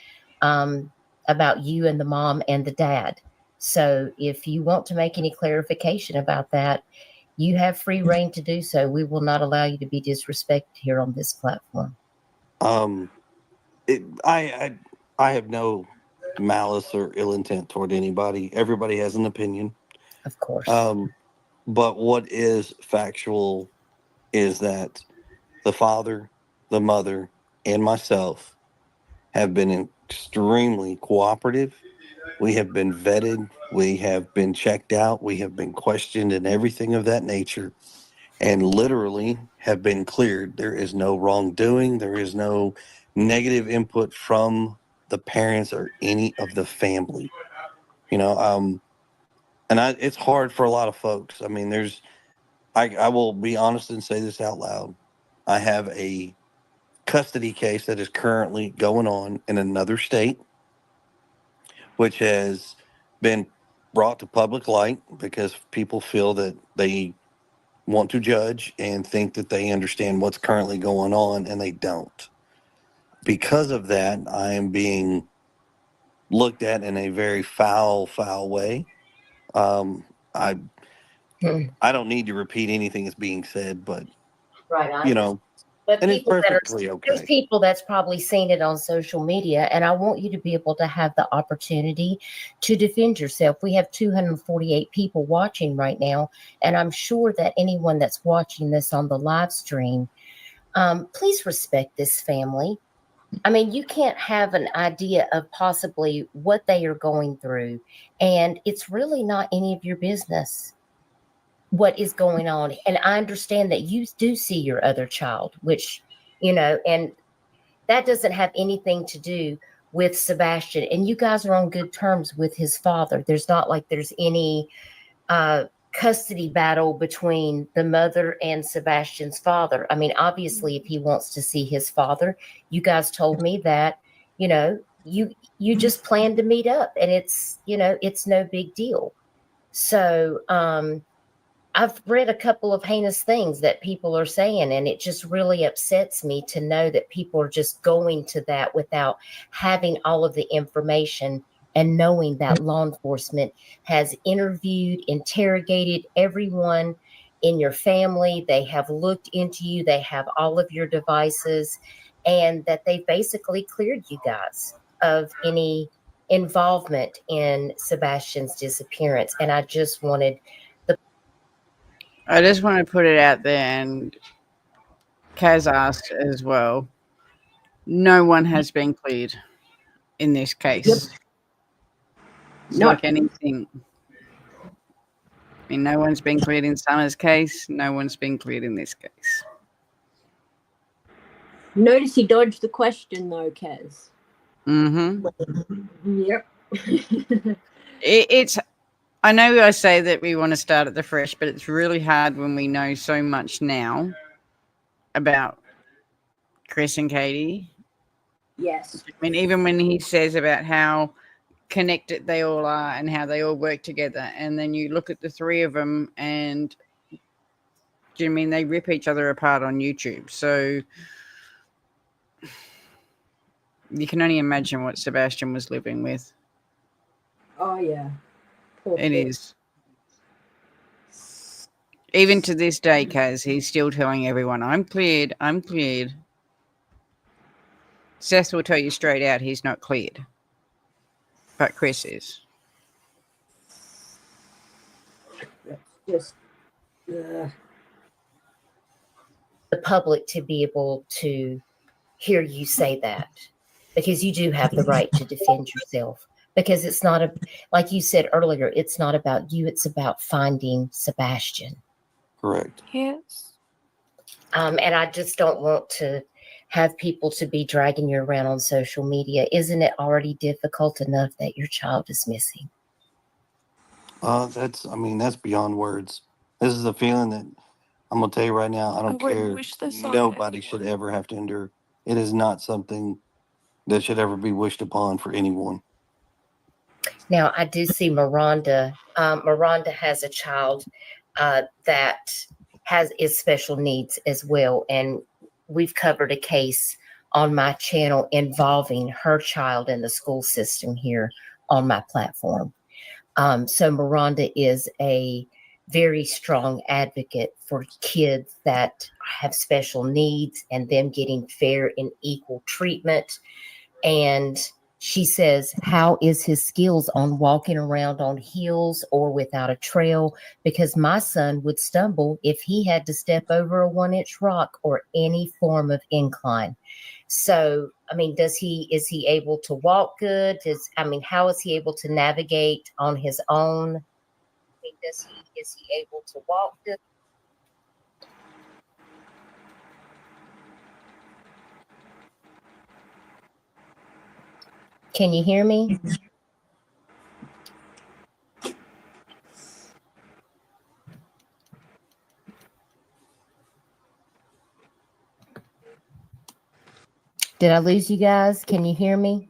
about you and the mom and the dad. So if you want to make any clarification about that, you have free reign to do so. We will not allow you to be disrespected here on this platform. I have no malice or ill intent toward anybody. Everybody has an opinion. Of course. But what is factual is that the father, the mother, and myself have been extremely cooperative. We have been vetted. We have been checked out. We have been questioned and everything of that nature, and literally have been cleared. There is no wrongdoing. There is no negative input from the parents or any of the family. And it's hard for a lot of folks. I mean, I will be honest and say this out loud. I have a custody case that is currently going on in another state, which has been brought to public light because people feel that they want to judge and think that they understand what's currently going on, and they don't. Because of that, I am being looked at in a very foul way. I don't need to repeat anything that's being said, but Right. But and it's people perfectly okay. There's people that's probably seen it on social media, and I want you to be able to have the opportunity to defend yourself. We have 248 people watching right now, and I'm sure that anyone that's watching this on the live stream, please respect this family. I mean, you can't have an idea of possibly what they are going through. And it's really not any of your business what is going on. And I understand that you do see your other child, which, and that doesn't have anything to do with Sebastian. And you guys are on good terms with his father. There's not like there's any custody battle between the mother and Sebastian's father. I mean, obviously, if he wants to see his father, you guys told me that, you just plan to meet up, and it's no big deal. So I've read a couple of heinous things that people are saying, and it just really upsets me to know that people are just going to that without having all of the information and knowing that law enforcement has interviewed, interrogated everyone in your family. They have looked into you. They have all of your devices, and that they basically cleared you guys of any involvement in Sebastian's disappearance. And I just want to put it out there, and Kaz asked as well. No one has been cleared in this case. Yep. It's No. like anything. I mean, no one's been cleared in Summer's case. No one's been cleared in this case. Notice he dodged the question, though, Kaz. Mm-hmm. Yep. It's. I know I say that we want to start at the fresh, but it's really hard when we know so much now about Chris and Katie. Yes. I mean, even when he says about how connected they all are and how they all work together, and then you look at the three of them, and do you mean they rip each other apart on YouTube? So you can only imagine what Sebastian was living with. Oh, yeah. It is. Even to this day, Kaz, he's still telling everyone, I'm cleared, I'm cleared. Seth will tell you straight out he's not cleared. But Chris is. That's just... the public to be able to hear you say that, because you do have the right to defend yourself, because it's not like you said earlier, it's not about you, it's about finding Sebastian. Correct. Yes. And I just don't want to have people to be dragging you around on social media. Isn't it already difficult enough that your child is missing? That's beyond words. This is a feeling that I'm gonna tell you right now. I don't care. Wish this on Nobody anyone. should ever have to endure. It is not something that should ever be wished upon for anyone. Now, I do see Miranda. Miranda has a child that is special needs as well, and we've covered a case on my channel involving her child in the school system here on my platform. So Miranda is a very strong advocate for kids that have special needs and them getting fair and equal treatment. And she says, how is his skills on walking around on heels or without a trail? Because my son would stumble if he had to step over a 1-inch rock or any form of incline. So, I mean, is he able to walk good? How is he able to navigate on his own? Is he able to walk good? Can you hear me? Did I lose you guys? Can you hear me?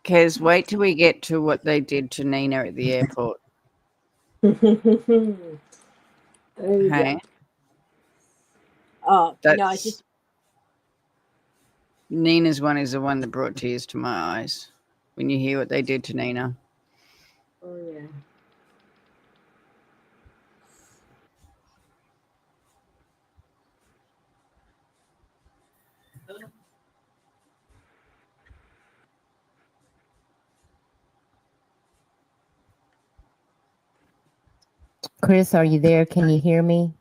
Kaz, wait till we get to what they did to Nina at the airport. Oh, Hey? yeah. Oh, That's, no, I just... Nina's one is the one that brought tears to my eyes when you hear what they did to Nina. Oh, yeah. Chris, are you there? Can you hear me?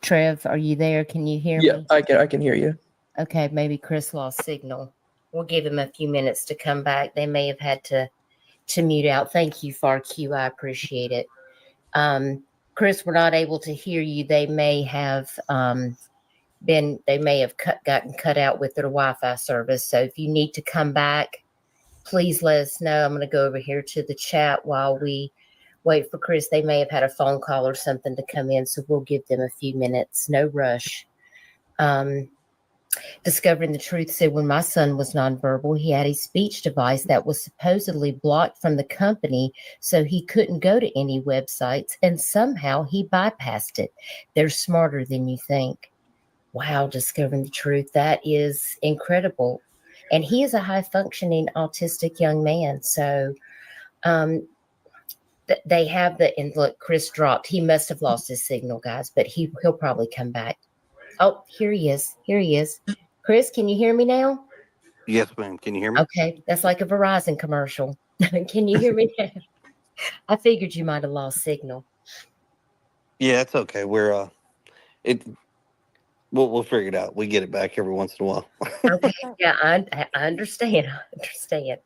Trev, are you there? Can you hear Yeah, me? I can hear you. Okay, maybe Chris lost signal. We'll give him a few minutes to come back. They may have had to mute out. Thank you, FarQ. I appreciate it. Chris, we're not able to hear you. They may have gotten cut out with their Wi-Fi service. So if you need to come back, please let us know. I'm going to go over here to the chat while we wait for Chris. They may have had a phone call or something to come in, so we'll give them a few minutes. No rush. Discovering the Truth said, when my son was nonverbal, he had a speech device that was supposedly blocked from the company, so he couldn't go to any websites, and somehow he bypassed it. They're smarter than you think. Wow, Discovering the Truth. That is incredible. And he is a high-functioning autistic young man. So they have and look, Chris dropped. He must have lost his signal, guys, but he'll probably come back. Oh, here he is. Here he is. Chris, can you hear me now? Yes, ma'am. Can you hear me? Okay, that's like a Verizon commercial. Can you hear me now? I figured you might have lost signal. Yeah, it's okay. We'll figure it out. We get it back every once in a while. Okay, yeah, I understand. I understand.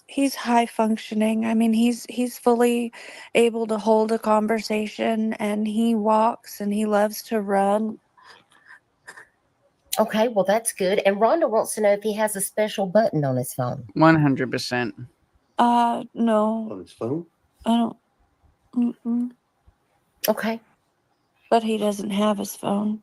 He's high functioning. I mean, he's fully able to hold a conversation, and he walks and he loves to run. Okay, well, that's good. And Rhonda wants to know if he has a special button on his phone. 100%. No, On his phone? I don't. Mm-mm. Okay. But he doesn't have his phone.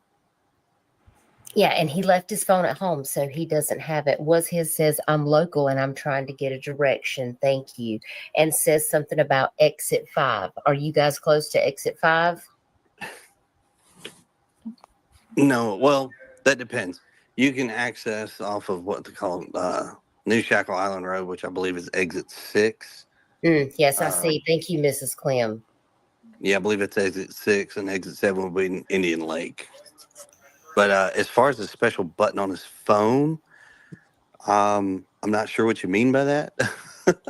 Yeah, and he left his phone at home, so he doesn't have it. Says, I'm local and I'm trying to get a direction. Thank you. And says something about exit 5. Are you guys close to exit 5? No, well, that depends. You can access off of what they call New Shackle Island Road, which I believe is exit 6. Yes, I see. Thank you, Mrs. Clem. Yeah, I believe it's exit 6, and exit 7 will be in Indian Lake. But as far as the special button on his phone, I'm not sure what you mean by that.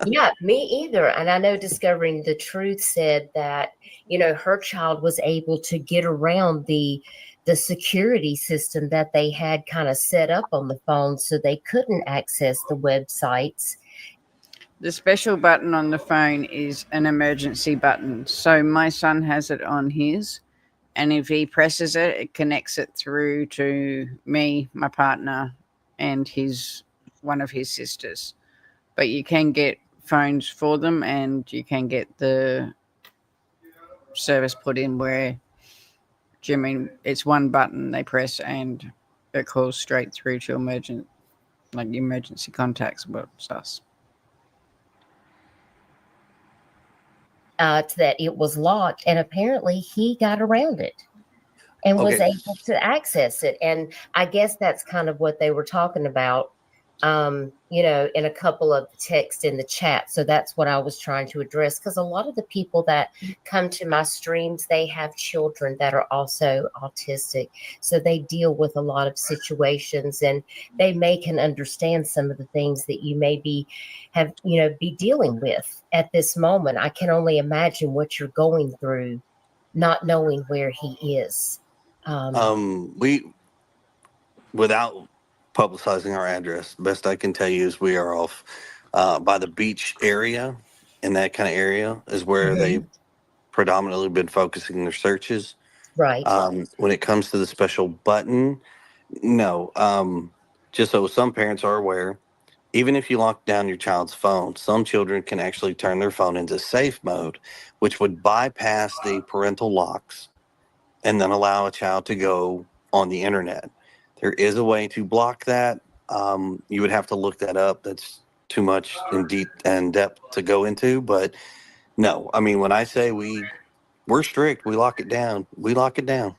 Yeah, me either. And I know Discovering the Truth said that, her child was able to get around the security system that they had kind of set up on the phone, so they couldn't access the websites. The special button on the phone is an emergency button. So my son has it on his, and if he presses it, it connects it through to me, my partner, and one of his sisters. But you can get phones for them, and you can get the service put in where, it's one button they press and it calls straight through to emergency contacts. But it's us. That it was locked, and apparently he got around it and was able to access it. And I guess that's kind of what they were talking about, in a couple of texts in the chat. So that's what I was trying to address, because a lot of the people that come to my streams, they have children that are also autistic. So they deal with a lot of situations, and they can understand some of the things that you may be dealing with at this moment. I can only imagine what you're going through, not knowing where he is. Without publicizing our address, best I can tell you is we are off by the beach area, and that kind of area is where they've predominantly been focusing their searches. Right. When it comes to the special button, no. Just so some parents are aware, even if you lock down your child's phone, some children can actually turn their phone into safe mode, which would bypass the parental locks and then allow a child to go on the internet. There is a way to block that. You would have to look that up. That's too much in depth to go into. But no, I mean, when I say we're strict, we lock it down. We lock it down.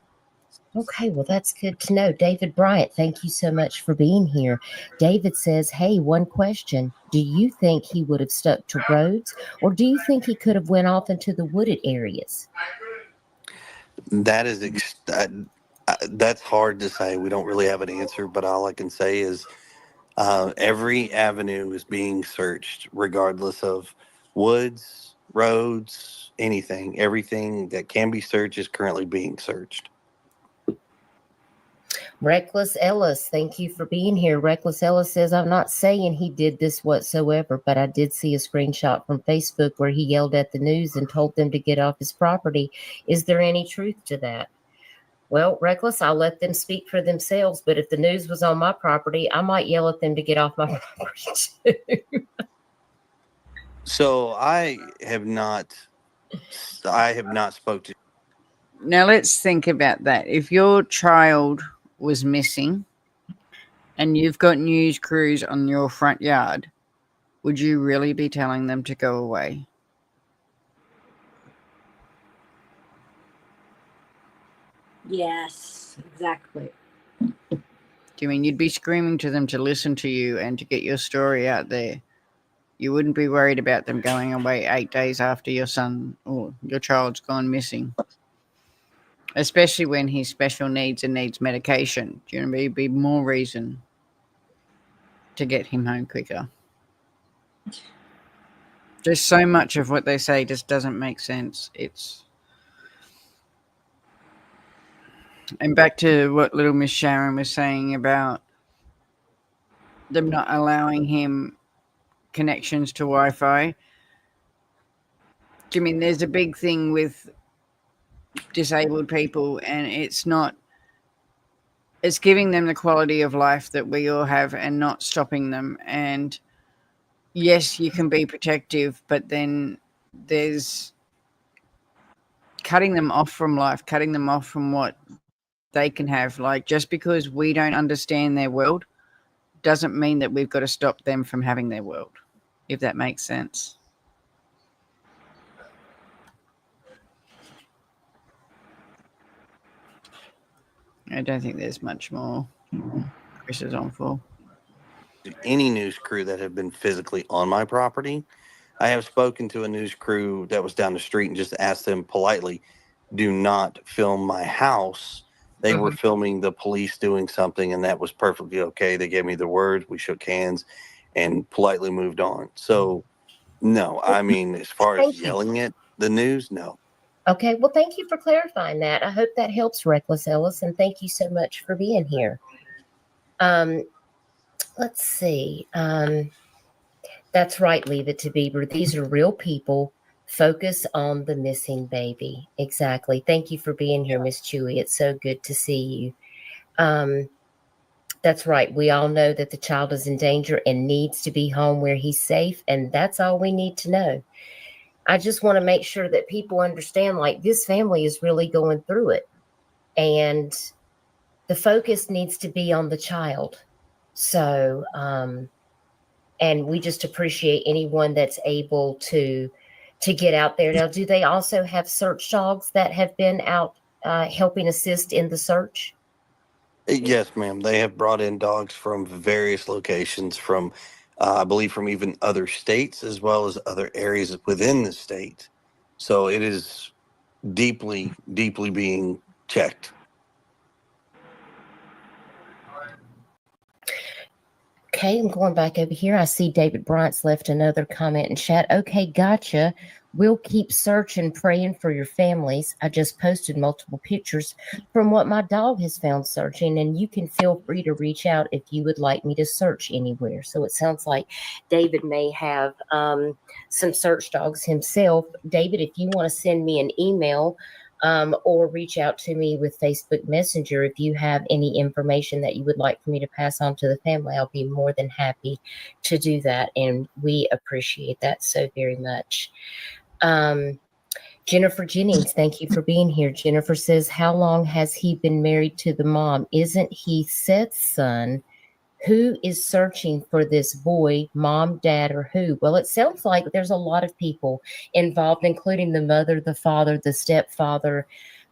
Okay, well, that's good to know. David Bryant, thank you so much for being here. David says, hey, one question. Do you think he would have stuck to roads, or do you think he could have went off into the wooded areas? That is that's hard to say. We don't really have an answer, but all I can say is every avenue is being searched, regardless of woods, roads, anything. Everything that can be searched is currently being searched. Reckless Ellis, thank you for being here. Reckless Ellis says, I'm not saying he did this whatsoever, but I did see a screenshot from Facebook where he yelled at the news and told them to get off his property. Is there any truth to that? Well, Reckless, I'll let them speak for themselves, but if the news was on my property, I might yell at them to get off my property too. So I have not spoke to. Now let's think about that. If your child was missing and you've got news crews on your front yard, would you really be telling them to go away? Yes, exactly. Do you mean you'd be screaming to them to listen to you and to get your story out there? You wouldn't be worried about them going away 8 days after your son or your child's gone missing. Especially when he's special needs and needs medication. Do you know, be more reason to get him home quicker. Just so much of what they say just doesn't make sense. And back to what little Miss Sharon was saying about them not allowing him connections to Wi-Fi. Do you mean there's a big thing with disabled people, and it's giving them the quality of life that we all have and not stopping them. And yes, you can be protective, but then there's cutting them off from life, cutting them off from what they can have. Like, just because we don't understand their world doesn't mean that we've got to stop them from having their world, if that makes sense. I don't think there's much more Chris is on for. Any news crew that have been physically on my property. I have spoken to a news crew that was down the street and just asked them politely, do not film my house. They were filming the police doing something, and that was perfectly okay. They gave me the word, we shook hands, and politely moved on. So, no, I mean, as far as yelling at the news, no. Okay, well, thank you for clarifying that. I hope that helps, Reckless Ellis, and thank you so much for being here. Let's see. That's right, Leave It to Beaver. These are real people. Focus on the missing baby. Exactly. Thank you for being here, Miss Chewy. It's so good to see you. That's right. We all know that the child is in danger and needs to be home where he's safe, and that's all we need to know. I just want to make sure that people understand, like, this family is really going through it, and the focus needs to be on the child. So, and we just appreciate anyone that's able to get out there. Now, do they also have search dogs that have been out helping assist in the search? Yes, ma'am. They have brought in dogs from various locations, from I believe from even other states as well as other areas within the state. So it is deeply, deeply being checked. Okay, I'm going back over here. I see David Bryant's left another comment in chat. Okay, gotcha. We'll keep searching, praying for your families. I just posted multiple pictures from what my dog has found searching, and you can feel free to reach out if you would like me to search anywhere. So it sounds like David may have some search dogs himself. David, if you want to send me an email or reach out to me with Facebook Messenger, if you have any information that you would like for me to pass on to the family, I'll be more than happy to do that. And we appreciate that so very much. Jennifer Jennings, thank you for being here. Jennifer says, how long has he been married to the mom? Isn't he Seth's son? Who is searching for this boy, mom, dad, or who? Well, it sounds like there's a lot of people involved, including the mother, the father, the stepfather,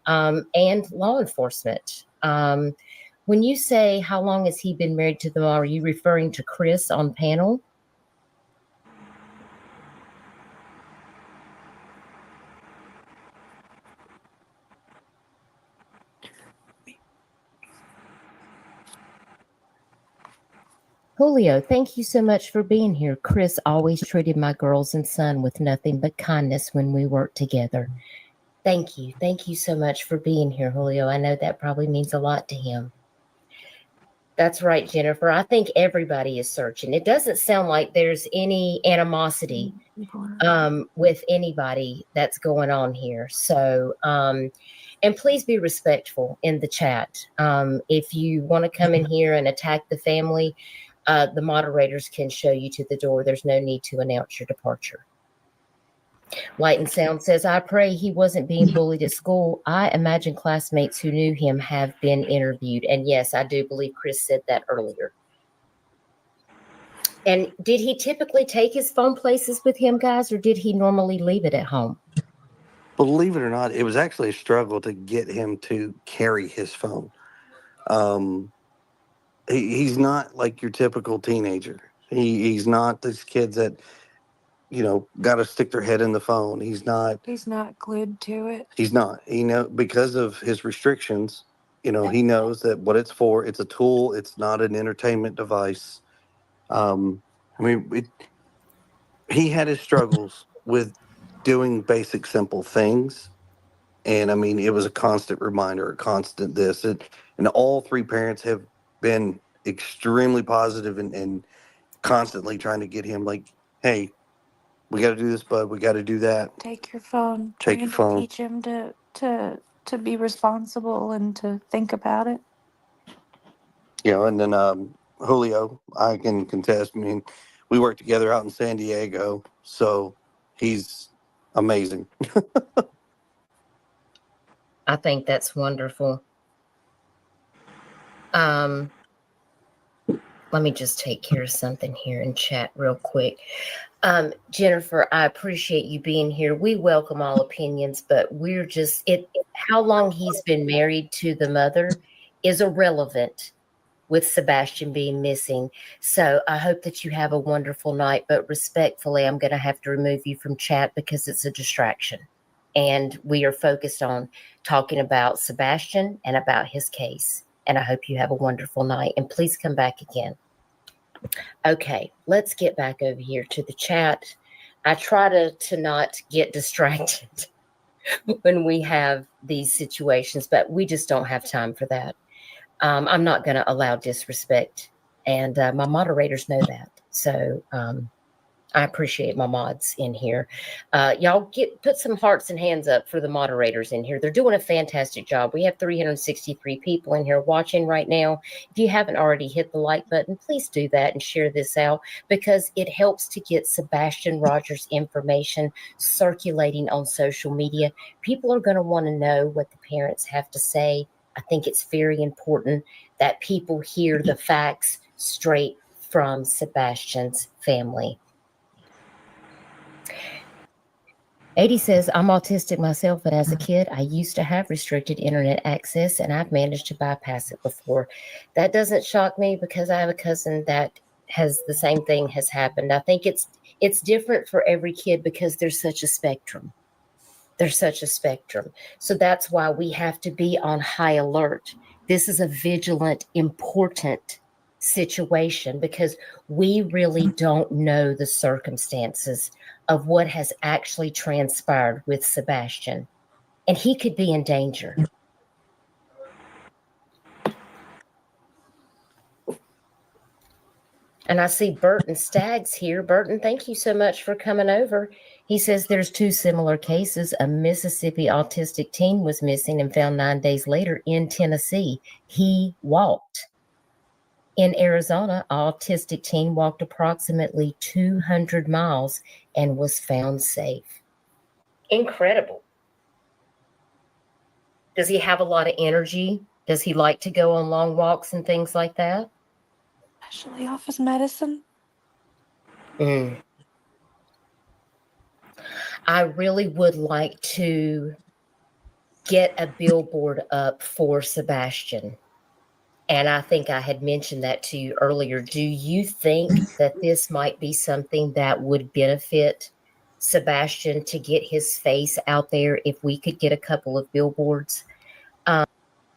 and law enforcement. When you say how long has he been married to the mom, are you referring to Chris on panel? Julio, thank you so much for being here. Chris always treated my girls and son with nothing but kindness when we worked together. Thank you. Thank you so much for being here, Julio. I know that probably means a lot to him. That's right, Jennifer. I think everybody is searching. It doesn't sound like there's any animosity with anybody that's going on here. So, and please be respectful in the chat. If you want to come in here and attack the family, the moderators can show you to the door. There's no need to announce your departure. Light and Sound says, I pray he wasn't being bullied at school. I imagine classmates who knew him have been interviewed. And yes, I do believe Chris said that earlier. And did he typically take his phone places with him, guys, or did he normally leave it at home? Believe it or not, it was actually a struggle to get him to carry his phone. He's not like your typical teenager. He's not these kids that, got to stick their head in the phone. He's not glued to it. He's not. Because of his restrictions, he knows that what it's for. It's a tool. It's not an entertainment device. He had his struggles with doing basic, simple things. And it was a constant reminder, a constant this. And all three parents have been extremely positive and constantly trying to get him like, hey, we got to do this, bud. We got to do that. Take your phone. Take your phone. Teach him to be responsible and to think about it. And then Julio, I can contest. We work together out in San Diego, so he's amazing. I think that's wonderful. Let me just take care of something here in chat real quick. Jennifer, I appreciate you being here. We welcome all opinions, but we're just how long he's been married to the mother is irrelevant with Sebastian being missing. So I hope that you have a wonderful night, but respectfully, I'm going to have to remove you from chat because it's a distraction. And we are focused on talking about Sebastian and about his case. And I hope you have a wonderful night. And please come back again. Okay, let's get back over here to the chat. I try to not get distracted when we have these situations, but we just don't have time for that. I'm not going to allow disrespect. And my moderators know that. So I appreciate my mods in here. Y'all put some hearts and hands up for the moderators in here. They're doing a fantastic job. We have 363 people in here watching right now. If you haven't already hit the like button, please do that and share this out because it helps to get Sebastian Roger's information circulating on social media. People are going to want to know what the parents have to say. I think it's very important that people hear the facts straight from Sebastian's family. 80 says, I'm autistic myself, and as a kid, I used to have restricted internet access, and I've managed to bypass it before. That doesn't shock me because I have a cousin that has the same thing has happened. I think it's different for every kid because there's such a spectrum. There's such a spectrum. So that's why we have to be on high alert. This is a vigilant, important situation because we really don't know the circumstances of what has actually transpired with Sebastian. And he could be in danger. And I see Burton Staggs here. Burton, thank you so much for coming over. He says there's two similar cases. A Mississippi autistic teen was missing and found 9 days later in Tennessee. He walked. In Arizona, an autistic teen walked approximately 200 miles and was found safe. Incredible. Does he have a lot of energy? Does he like to go on long walks and things like that? Especially off his medicine. I really would like to get a billboard up for Sebastian. And I think I had mentioned that to you earlier. Do you think that this might be something that would benefit Sebastian to get his face out there if we could get a couple of billboards?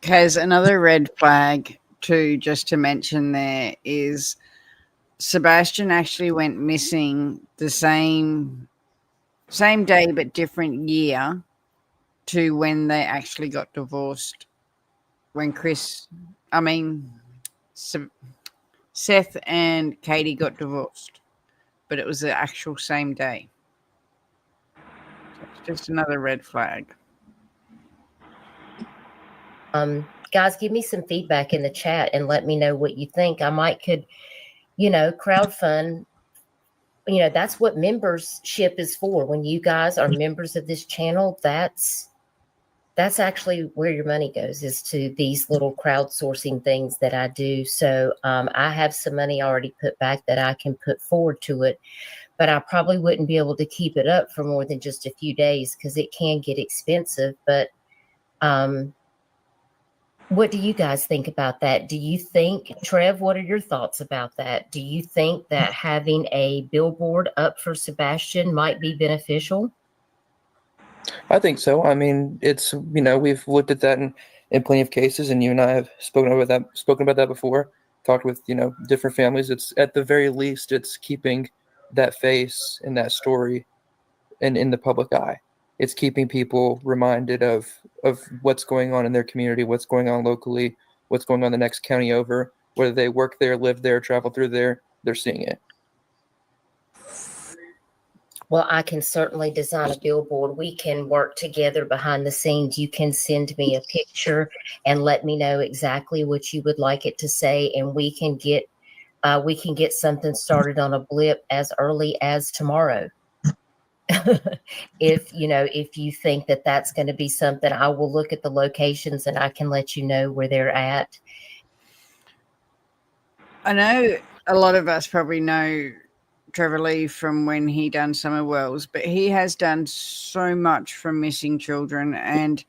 Because another red flag, too, just to mention there, is Sebastian actually went missing the same day but different year to when they actually got divorced. When Seth and Katie got divorced, but it was the actual same day. So it's just another red flag. Guys, give me some feedback in the chat and let me know what you think. I might could, crowdfund. That's what membership is for. When you guys are members of this channel, that's actually where your money goes, is to these little crowdsourcing things that I do. So I have some money already put back that I can put forward to it, but I probably wouldn't be able to keep it up for more than just a few days because it can get expensive. But what do you guys think about that? Do you think, Trev, what are your thoughts about that? Do you think that having a billboard up for Sebastian might be beneficial? I think so. I mean, it's, we've looked at that in plenty of cases, and you and I have spoken about that before, talked with, different families. It's, at the very least, it's keeping that face and that story in the public eye. It's keeping people reminded of what's going on in their community, what's going on locally, what's going on the next county over, whether they work there, live there, travel through there, they're seeing it. Well, I can certainly design a billboard. We can work together behind the scenes. You can send me a picture and let me know exactly what you would like it to say, and we can get something started on a blip as early as tomorrow. If you think that that's going to be something, I will look at the locations and I can let you know where they're at. I know a lot of us probably know Trevor Lee from when he done Summer Wells, but he has done so much for missing children, and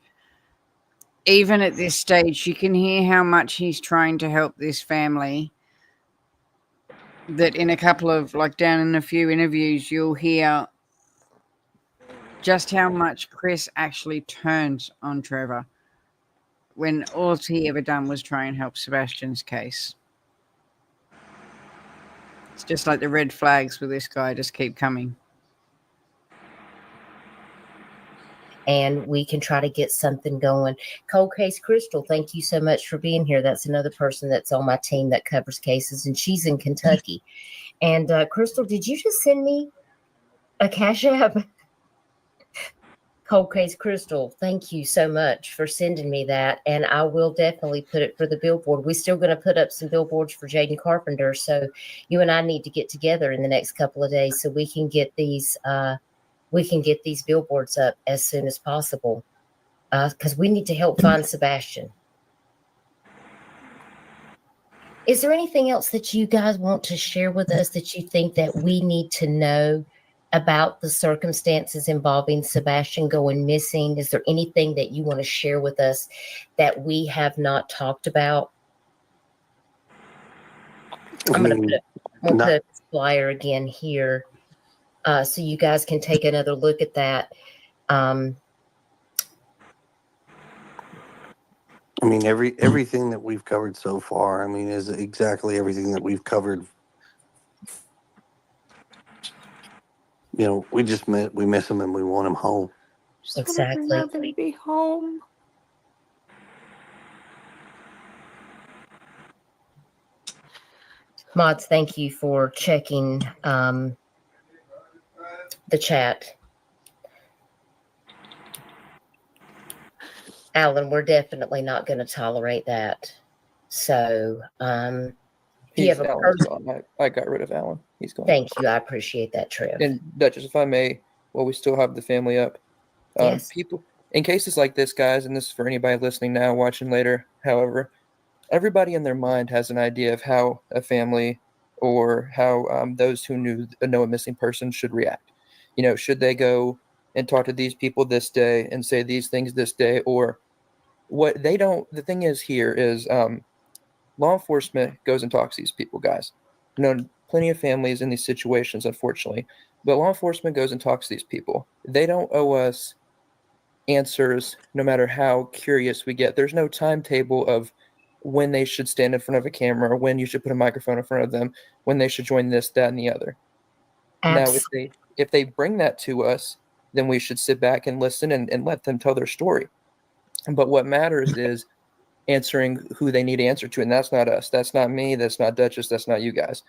even at this stage you can hear how much he's trying to help this family. That in a couple of, down in a few interviews, you'll hear just how much Chris actually turns on Trevor when all he ever done was try and help Sebastian's case. It's just like the red flags with this guy just keep coming. And we can try to get something going. Cold Case Crystal, thank you so much for being here. That's another person that's on my team that covers cases, and she's in Kentucky. And Crystal, did you just send me a Cash App? Cold Case Crystal, thank you so much for sending me that, and I will definitely put it for the billboard. We're still going to put up some billboards for Jaden Carpenter, so you and I need to get together in the next couple of days so we can get these billboards up as soon as possible, because we need to help find Sebastian. Is there anything else that you guys want to share with us that you think that we need to know about the circumstances involving Sebastian going missing? Is there anything that you want to share with us that we have not talked about? I'm going to put a flyer again here so you guys can take another look at that. I mean, everything that we've covered so far, is exactly everything that we've covered. We miss him and we want him home. Exactly. I'd rather be home. Mods, thank you for checking the chat. Alan, we're definitely not going to tolerate that. So, do you have a person? I got rid of Alan. He's gone. Thank you. I appreciate that, Trev. And Duchess, if I may, while we still have the family up, Yes. people in cases like this, guys, and this is for anybody listening now, watching later, however, everybody in their mind has an idea of how a family or how those who know a missing person should react. Should they go and talk to these people this day and say these things this day, or what they don't. The thing is here is law enforcement goes and talks to these people, guys. Plenty of families in these situations, unfortunately, but law enforcement goes and talks to these people. They don't owe us answers, no matter how curious we get. There's no timetable of when they should stand in front of a camera, or when you should put a microphone in front of them, when they should join this, that, and the other. Absolutely. Now, if they bring that to us, then we should sit back and listen and let them tell their story. But what matters is answering who they need to answer to, and that's not us. That's not me. That's not Duchess. That's not you guys.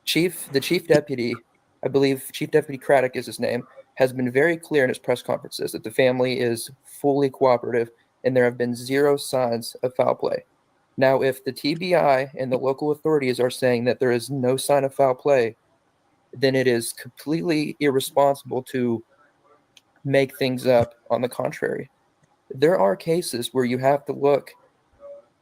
The chief deputy, I believe Chief Deputy Craddock is his name, has been very clear in his press conferences that the family is fully cooperative and there have been zero signs of foul play. Now, if the TBI and the local authorities are saying that there is no sign of foul play, then it is completely irresponsible to make things up. On the contrary, there are cases where you have to look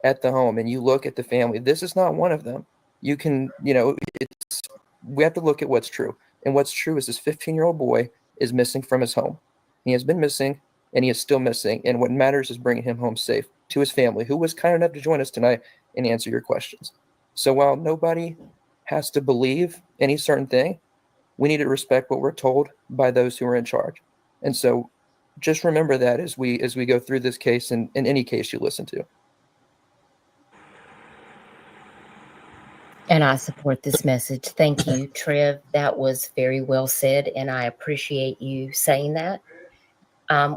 at the home and you look at the family. This is not one of them. You can, we have to look at what's true. And what's true is this 15-year-old boy is missing from his home. He has been missing and he is still missing. And what matters is bringing him home safe to his family, who was kind enough to join us tonight and answer your questions. So while nobody has to believe any certain thing, we need to respect what we're told by those who are in charge. And so just remember that as we go through this case and in any case you listen to. And I support this message. Thank you, Trev. That was very well said, and I appreciate you saying that.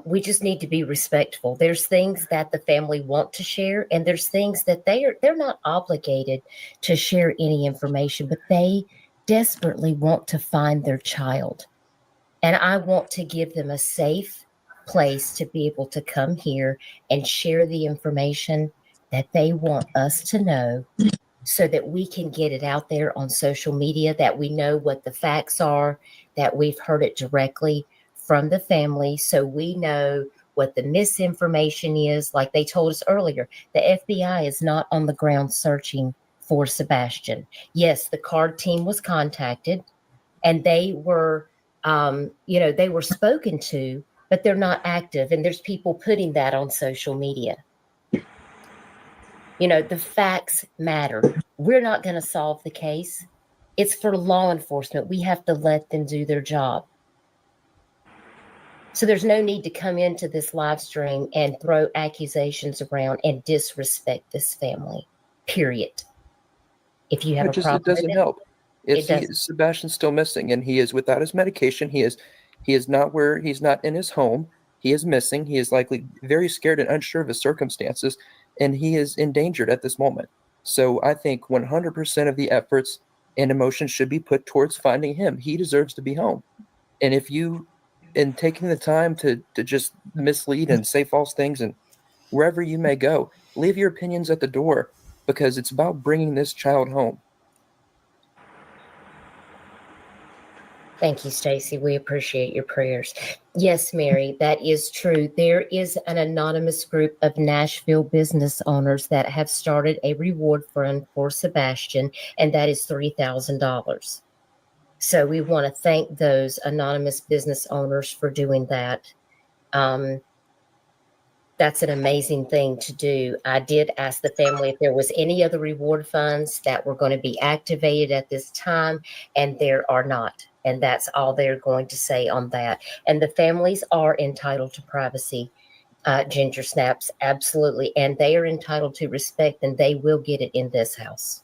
We just need to be respectful. There's things that the family want to share, and there's things that they're not obligated to share any information, but they desperately want to find their child. And I want to give them a safe place to be able to come here and share the information that they want us to know, so that we can get it out there on social media, that we know what the facts are, that we've heard it directly from the family, so we know what the misinformation is. Like they told us earlier, the FBI is not on the ground searching for Sebastian. Yes, the card team was contacted and they were, they were spoken to, but they're not active. And there's people putting that on social media. The facts matter. We're not going to solve the case. It's for law enforcement. We have to let them do their job. So there's no need to come into this live stream and throw accusations around and disrespect this family, period. If you have a problem, it doesn't help. Sebastian's still missing, and he is without his medication. He is not he's not in his home. He is missing. He is likely very scared and unsure of his circumstances, and he is endangered at this moment. So I think 100% of the efforts and emotions should be put towards finding him. He deserves to be home. And if you, in taking the time to just mislead and say false things, and wherever you may go, leave your opinions at the door, because it's about bringing this child home. Thank you, Stacy. We appreciate your prayers. Yes, Mary, that is true. There is an anonymous group of Nashville business owners that have started a reward fund for Sebastian, and that is $3,000. So we want to thank those anonymous business owners for doing that. That's an amazing thing to do. I did ask the family if there was any other reward funds that were going to be activated at this time, and there are not. And that's all they're going to say on that. And the families are entitled to privacy, Ginger Snaps, absolutely. And they are entitled to respect, and they will get it in this house.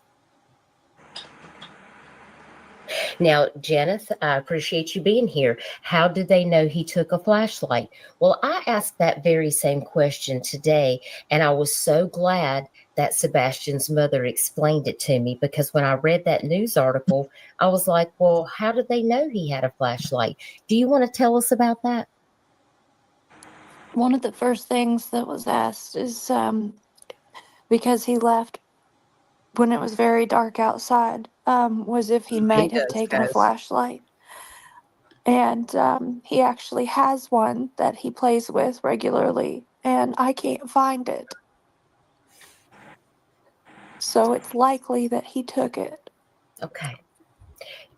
Now, Janeth, I appreciate you being here. How did they know he took a flashlight? Well, I asked that very same question today, and I was so glad that Sebastian's mother explained it to me, because when I read that news article, I was like, well, how did they know he had a flashlight? Do you want to tell us about that? One of the first things that was asked is because he left when it was very dark outside, was if he might have taken a flashlight. And he actually has one that he plays with regularly, and I can't find it. So it's likely that he took it. Okay.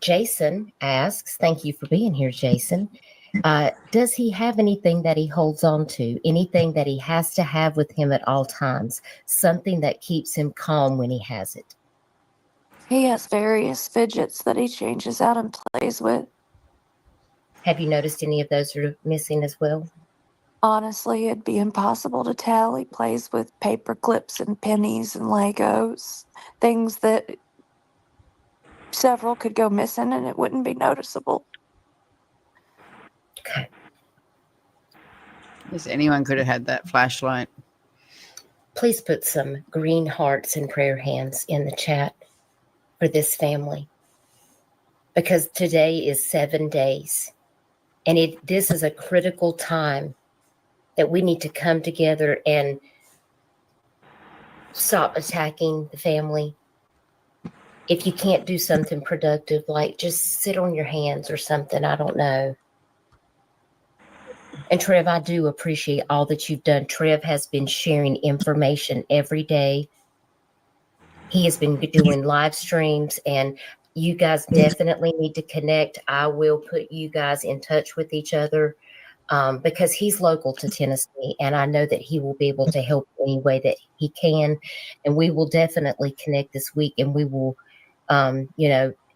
Jason asks, thank you for being here, Jason. Does he have anything that he holds on to? Anything that he has to have with him at all times? Something that keeps him calm when he has it? He has various fidgets that he changes out and plays with. Have you noticed any of those are missing as well? Honestly, it'd be impossible to tell. He plays with paper clips and pennies and Legos, things that several could go missing and it wouldn't be noticeable. Okay. Yes, anyone could have had that flashlight. please put some green hearts and prayer hands in the chat for this family, because today is 7 days, and this is a critical time that we need to come together and stop attacking the family. If you can't do something productive, like just sit on your hands or something, I don't know. And Trev, I do appreciate all that you've done. Trev has been sharing information every day. He has been doing live streams, and you guys definitely need to connect. I will put you guys in touch with each other, because he's local to Tennessee, and I know that he will be able to help any way that he can. And we will definitely connect this week, and we will,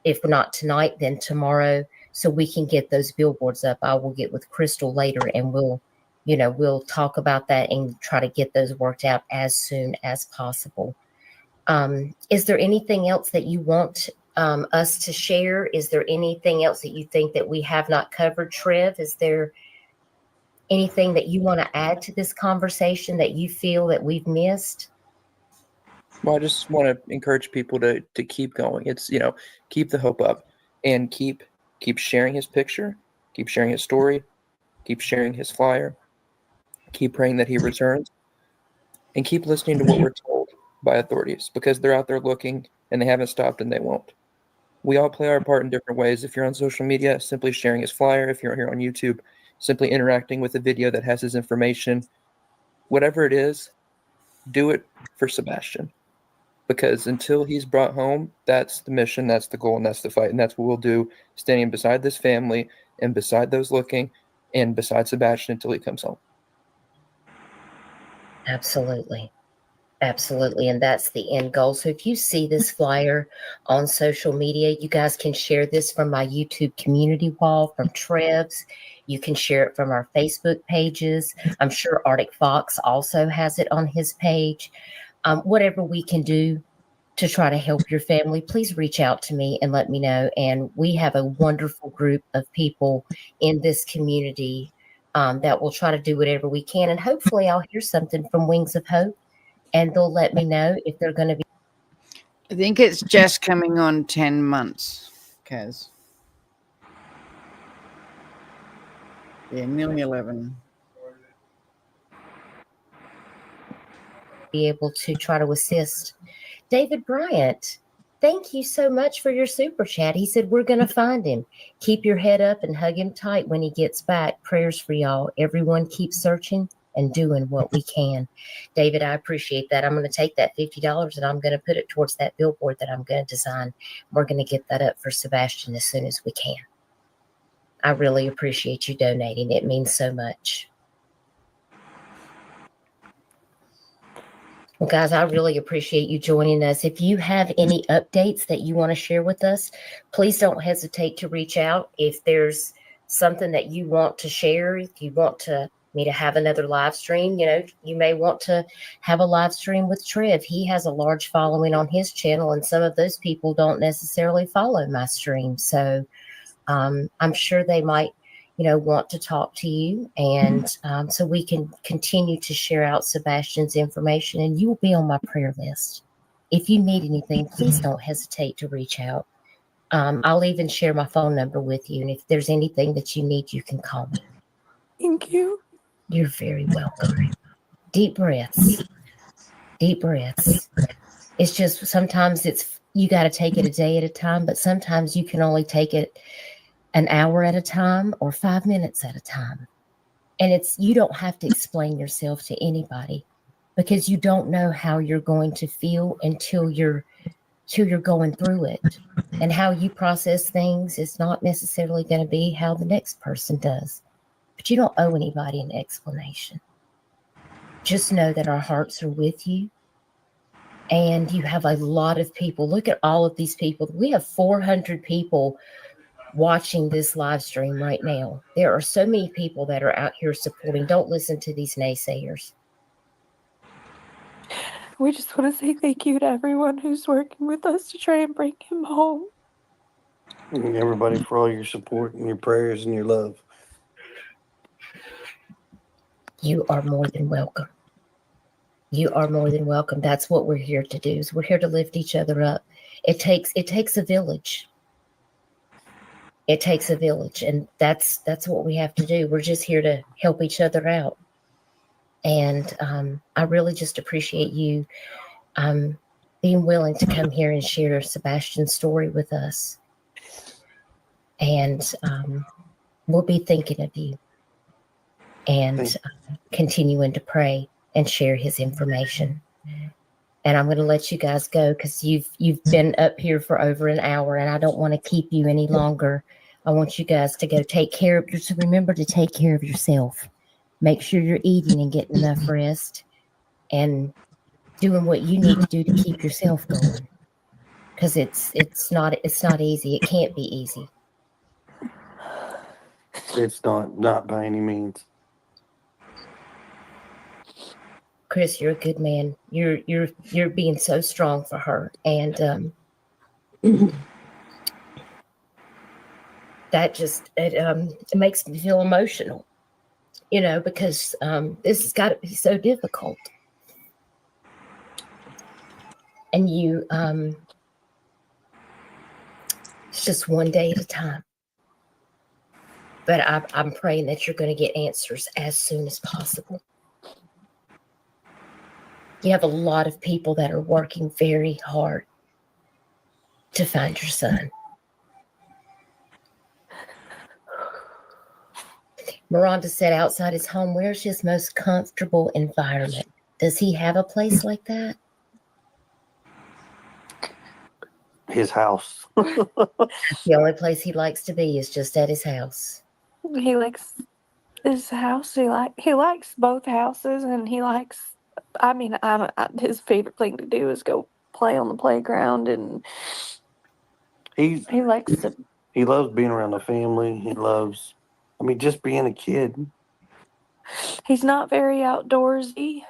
if not tonight, then tomorrow, so we can get those billboards up. I will get with Crystal later, and we'll talk about that and try to get those worked out as soon as possible. Is there anything else that you want us to share? Is there anything else that you think that we have not covered? Trev, is there anything that you want to add to this conversation that you feel that we've missed? Well, I just want to encourage people to keep going. It's, keep the hope up, and keep sharing his picture, keep sharing his story, keep sharing his flyer, keep praying that he returns, and keep listening to what we're told by authorities, because they're out there looking, and they haven't stopped, and they won't. We all play our part in different ways. If you're on social media, simply sharing his flyer. If you're here on YouTube, simply interacting with a video that has his information. Whatever it is, do it for Sebastian. Because until he's brought home, that's the mission, that's the goal, and that's the fight. And that's what we'll do, standing beside this family and beside those looking and beside Sebastian until he comes home. Absolutely. Absolutely. And that's the end goal. So if you see this flyer on social media, you guys can share this from my YouTube community wall, from Trev's. You can share it from our Facebook pages. I'm sure Arctic Fox also has it on his page. Whatever we can do to try to help your family, please reach out to me and let me know. And we have a wonderful group of people in this community that will try to do whatever we can. And hopefully I'll hear something from Wings of Hope, and they'll let me know if they're going to be. I think it's just coming on 10 months, Kaz. Yeah, nearly 11. Be able to try to assist. David Bryant, thank you so much for your super chat. He said, we're going to find him. Keep your head up and hug him tight when he gets back. Prayers for y'all. Everyone keep searching and doing what we can. David, I appreciate that. I'm going to take that $50 and I'm going to put it towards that billboard that I'm going to design. We're going to get that up for Sebastian as soon as we can. I really appreciate you donating. It means so much. Well, guys, I really appreciate you joining us. If you have any updates that you want to share with us, please don't hesitate to reach out. If there's something that you want to share, if you want me to have another live stream, you may want to have a live stream with Trev. He has a large following on his channel, and some of those people don't necessarily follow my stream. So I'm sure they might want to talk to you, and so we can continue to share out Sebastian's information, and you will be on my prayer list. If you need anything, please don't hesitate to reach out. I'll even share my phone number with you, and if there's anything that you need, you can call me. Thank you. You're very welcome. Deep breaths. Deep breaths. It's just sometimes you got to take it a day at a time, but sometimes you can only take it an hour at a time or 5 minutes at a time. And you don't have to explain yourself to anybody, because you don't know how you're going to feel until you're going through it. And how you process things is not necessarily going to be how the next person does. But you don't owe anybody an explanation. Just know that our hearts are with you. And you have a lot of people. Look at all of these people. We have 400 people watching this live stream right now. There are so many people that are out here supporting. Don't listen to these naysayers. We just want to say thank you to everyone who's working with us to try and bring him home. And everybody for all your support and your prayers and your love. You are more than welcome. You are more than welcome. That's what we're here to do. Is we're here to lift each other up. It takes a village. It takes a village, and that's what we have to do. We're just here to help each other out. And I really just appreciate you being willing to come here and share Sebastian's story with us. And we'll be thinking of you and continuing to pray and share his information. And I'm going to let you guys go because you've been up here for over an hour, and I don't want to keep you any longer. I want you guys to go take care of yourself. Remember to take care of yourself. Make sure you're eating and getting enough rest and doing what you need to do to keep yourself going. Because it's not easy. It can't be easy. It's not by any means. Chris, you're a good man. You're being so strong for her, and that just it makes me feel emotional, because this has got to be so difficult. And you, it's just one day at a time. But I'm praying that you're going to get answers as soon as possible. You have a lot of people that are working very hard to find your son. Miranda said outside his home, where's his most comfortable environment? Does he have a place like that? His house. The only place he likes to be is just at his house. He likes his house. He likes both houses, and he likes. I mean, his favorite thing to do is go play on the playground, and he likes to. He loves being around the family. He loves, just being a kid. He's not very outdoorsy.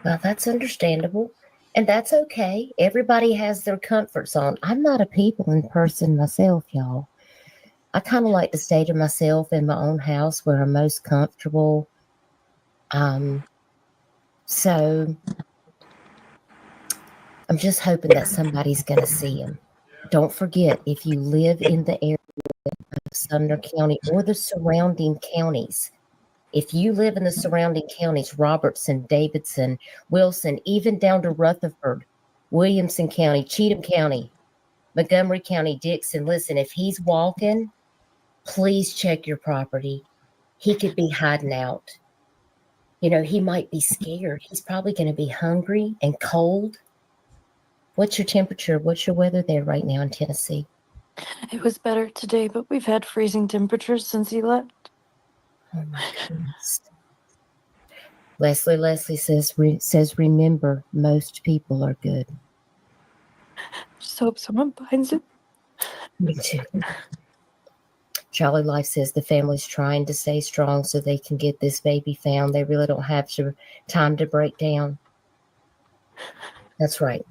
Well, that's understandable. And that's okay. Everybody has their comfort zone. I'm not a people person myself, y'all. I kind of like to stay to myself in my own house where I'm most comfortable. So I'm just hoping that somebody's going to see him. Don't forget, if you live in the area of Sumner County or the surrounding counties, if you live in the surrounding counties, Robertson, Davidson, Wilson, even down to Rutherford, Williamson County, Cheatham County, Montgomery County, Dixon, listen, if he's walking, please check your property. He could be hiding out. He might be scared. He's probably going to be hungry and cold. What's your temperature? What's your weather there right now in Tennessee? It was better today, but we've had freezing temperatures since he left. Oh my goodness. Leslie says, remember, most people are good. Just hope someone finds him. Me too. Charlie Life says the family's trying to stay strong so they can get this baby found. They really don't have time to break down. That's right.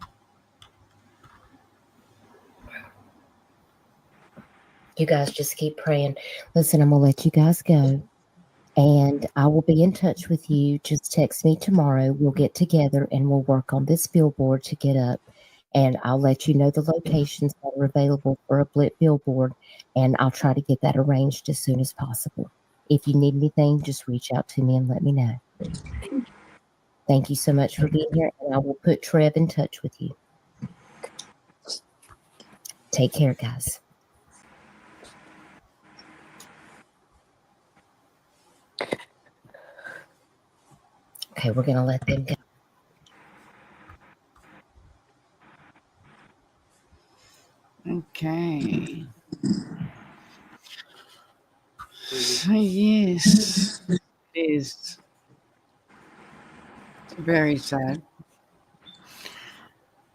You guys just keep praying. Listen, I'm going to let you guys go. And I will be in touch with you. Just text me tomorrow. We'll get together and we'll work on this billboard to get up. And I'll let you know the locations that are available for a billboard. And I'll try to get that arranged as soon as possible. If you need anything, just reach out to me and let me know. Thank you so much for being here. And I will put Trev in touch with you. Take care, guys. Okay, we're going to let them go. Okay. So, yes, it is very sad.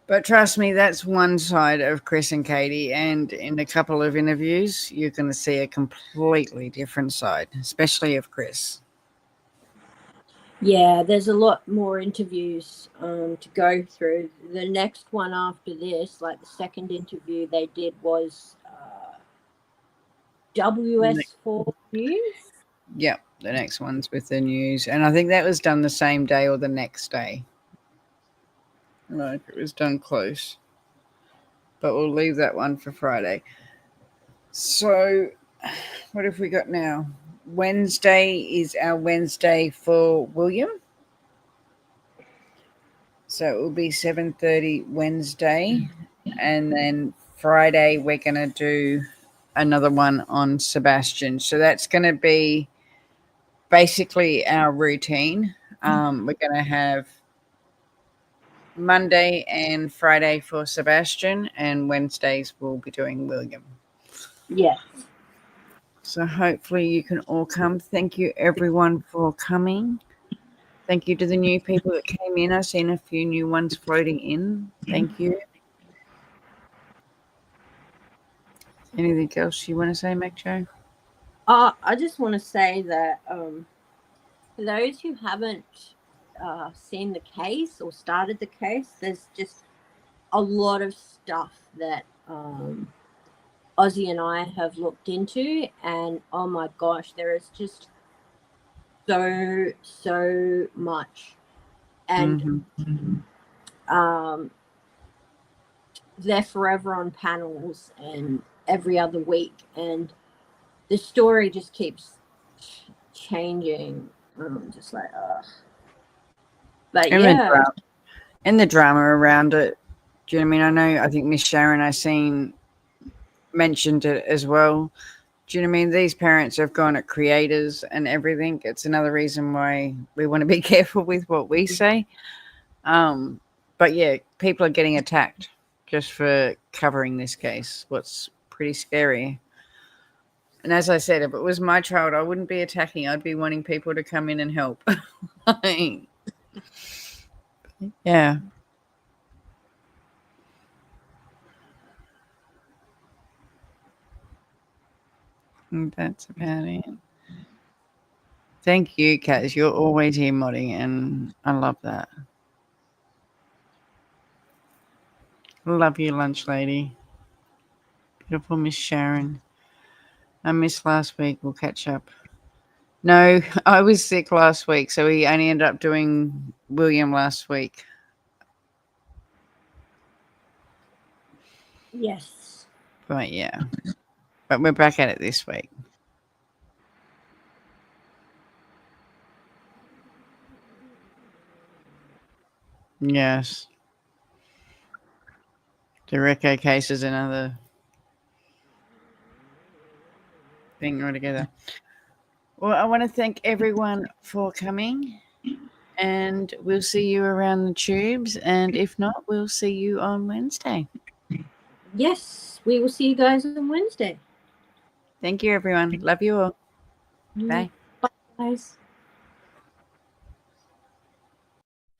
But trust me, that's one side of Chris and Katie. And in a couple of interviews, you're going to see a completely different side, especially of Chris. Yeah, there's a lot more interviews to go through. The next one after this, like the second interview they did was WS4 News. Yep, the next one's with the news. And I think that was done the same day or the next day. Like, it was done close. But we'll leave that one for Friday. So, what have we got now? Wednesday is our Wednesday for William. So it will be 7:30 Wednesday. And then Friday, we're going to do another one on Sebastian. So that's going to be basically our routine. We're going to have Monday and Friday for Sebastian, and Wednesdays we'll be doing William. Yes. So hopefully you can all come. Thank you everyone for coming. Thank you to the new people that came in. I've seen a few new ones floating in. Thank you. Anything else you want to say, MacJay? I just want to say that for those who haven't seen the case or started the case, there's just a lot of stuff that Ozzy and I have looked into, and oh my gosh, there is just so much. And they're forever on panels and every other week, and the story just keeps changing. I'm just like, ugh. But and the drama around it. Do you know what I mean? I think Miss Sharon mentioned it as well. Do you know what I mean? These parents have gone at creators and everything. It's another reason why we want to be careful with what we say. But yeah, people are getting attacked just for covering this case. What's pretty scary. And as I said, if it was my child, I wouldn't be attacking. I'd be wanting people to come in and help. Yeah. That's about it. Thank you, Kaz. You're always here modding, and I love that. Love you, lunch lady. Beautiful Miss Sharon. I missed last week. We'll catch up. No, I was sick last week, so we only ended up doing William last week. yes. But yeah. But we're back at it this week. Yes. The Reco case is another thing altogether. Well, I want to thank everyone for coming, and we'll see you around the tubes, and if not, we'll see you on Wednesday. Yes, we will see you guys on Wednesday. Thank you, everyone. Love you all. Bye. Bye, guys.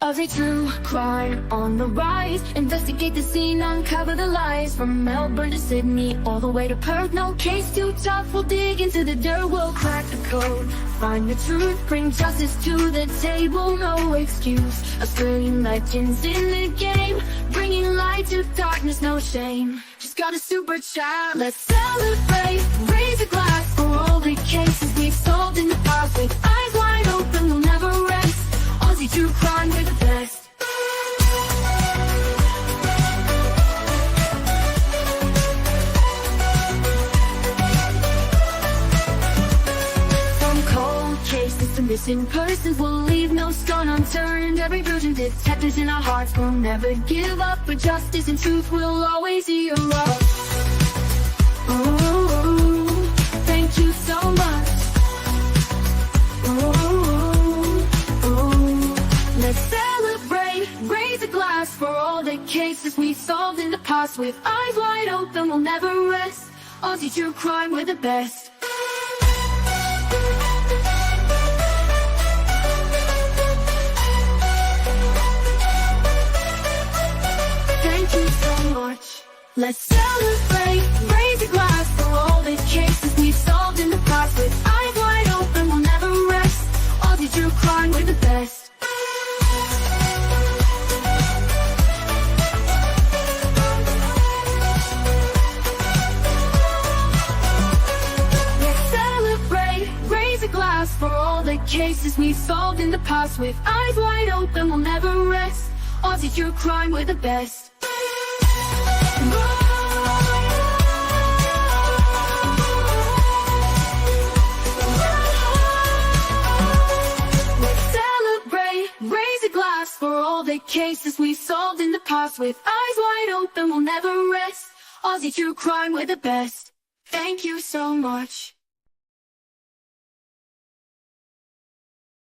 Every true crime on the rise. Investigate the scene, uncover the lies. From Melbourne to Sydney, all the way to Perth. No case too tough, we'll dig into the dirt. We'll crack the code, find the truth, bring justice to the table. No excuse, Australian legends in the game, bringing light to darkness, no shame. Just got a super child, let's celebrate. Raise a glass for all the cases we've solved in the past. With eyes wide open, we'll never rest. Aussie true crime, we're the best. From cold cases to missing persons, we'll leave no stone unturned. Every virgin detectives in our hearts will never give up. But justice and truth will always hear us. Ooh, thank you so much. Let's celebrate, raise a glass for all the cases we solved in the past. With eyes wide open, we'll never rest. Aussie true crime, we're the best. Thank you so much. Let's celebrate, raise a glass for all the cases we solved in the past. With eyes wide open, we'll never rest. Aussie true crime, we're the best. cases we've solved in the past. With eyes wide open, we'll never rest. Aussie true crime, we're the best. Let's celebrate, raise a glass for all the cases we've solved in the past. With eyes wide open, we'll never rest. Aussie true crime, we're the best. Thank you so much.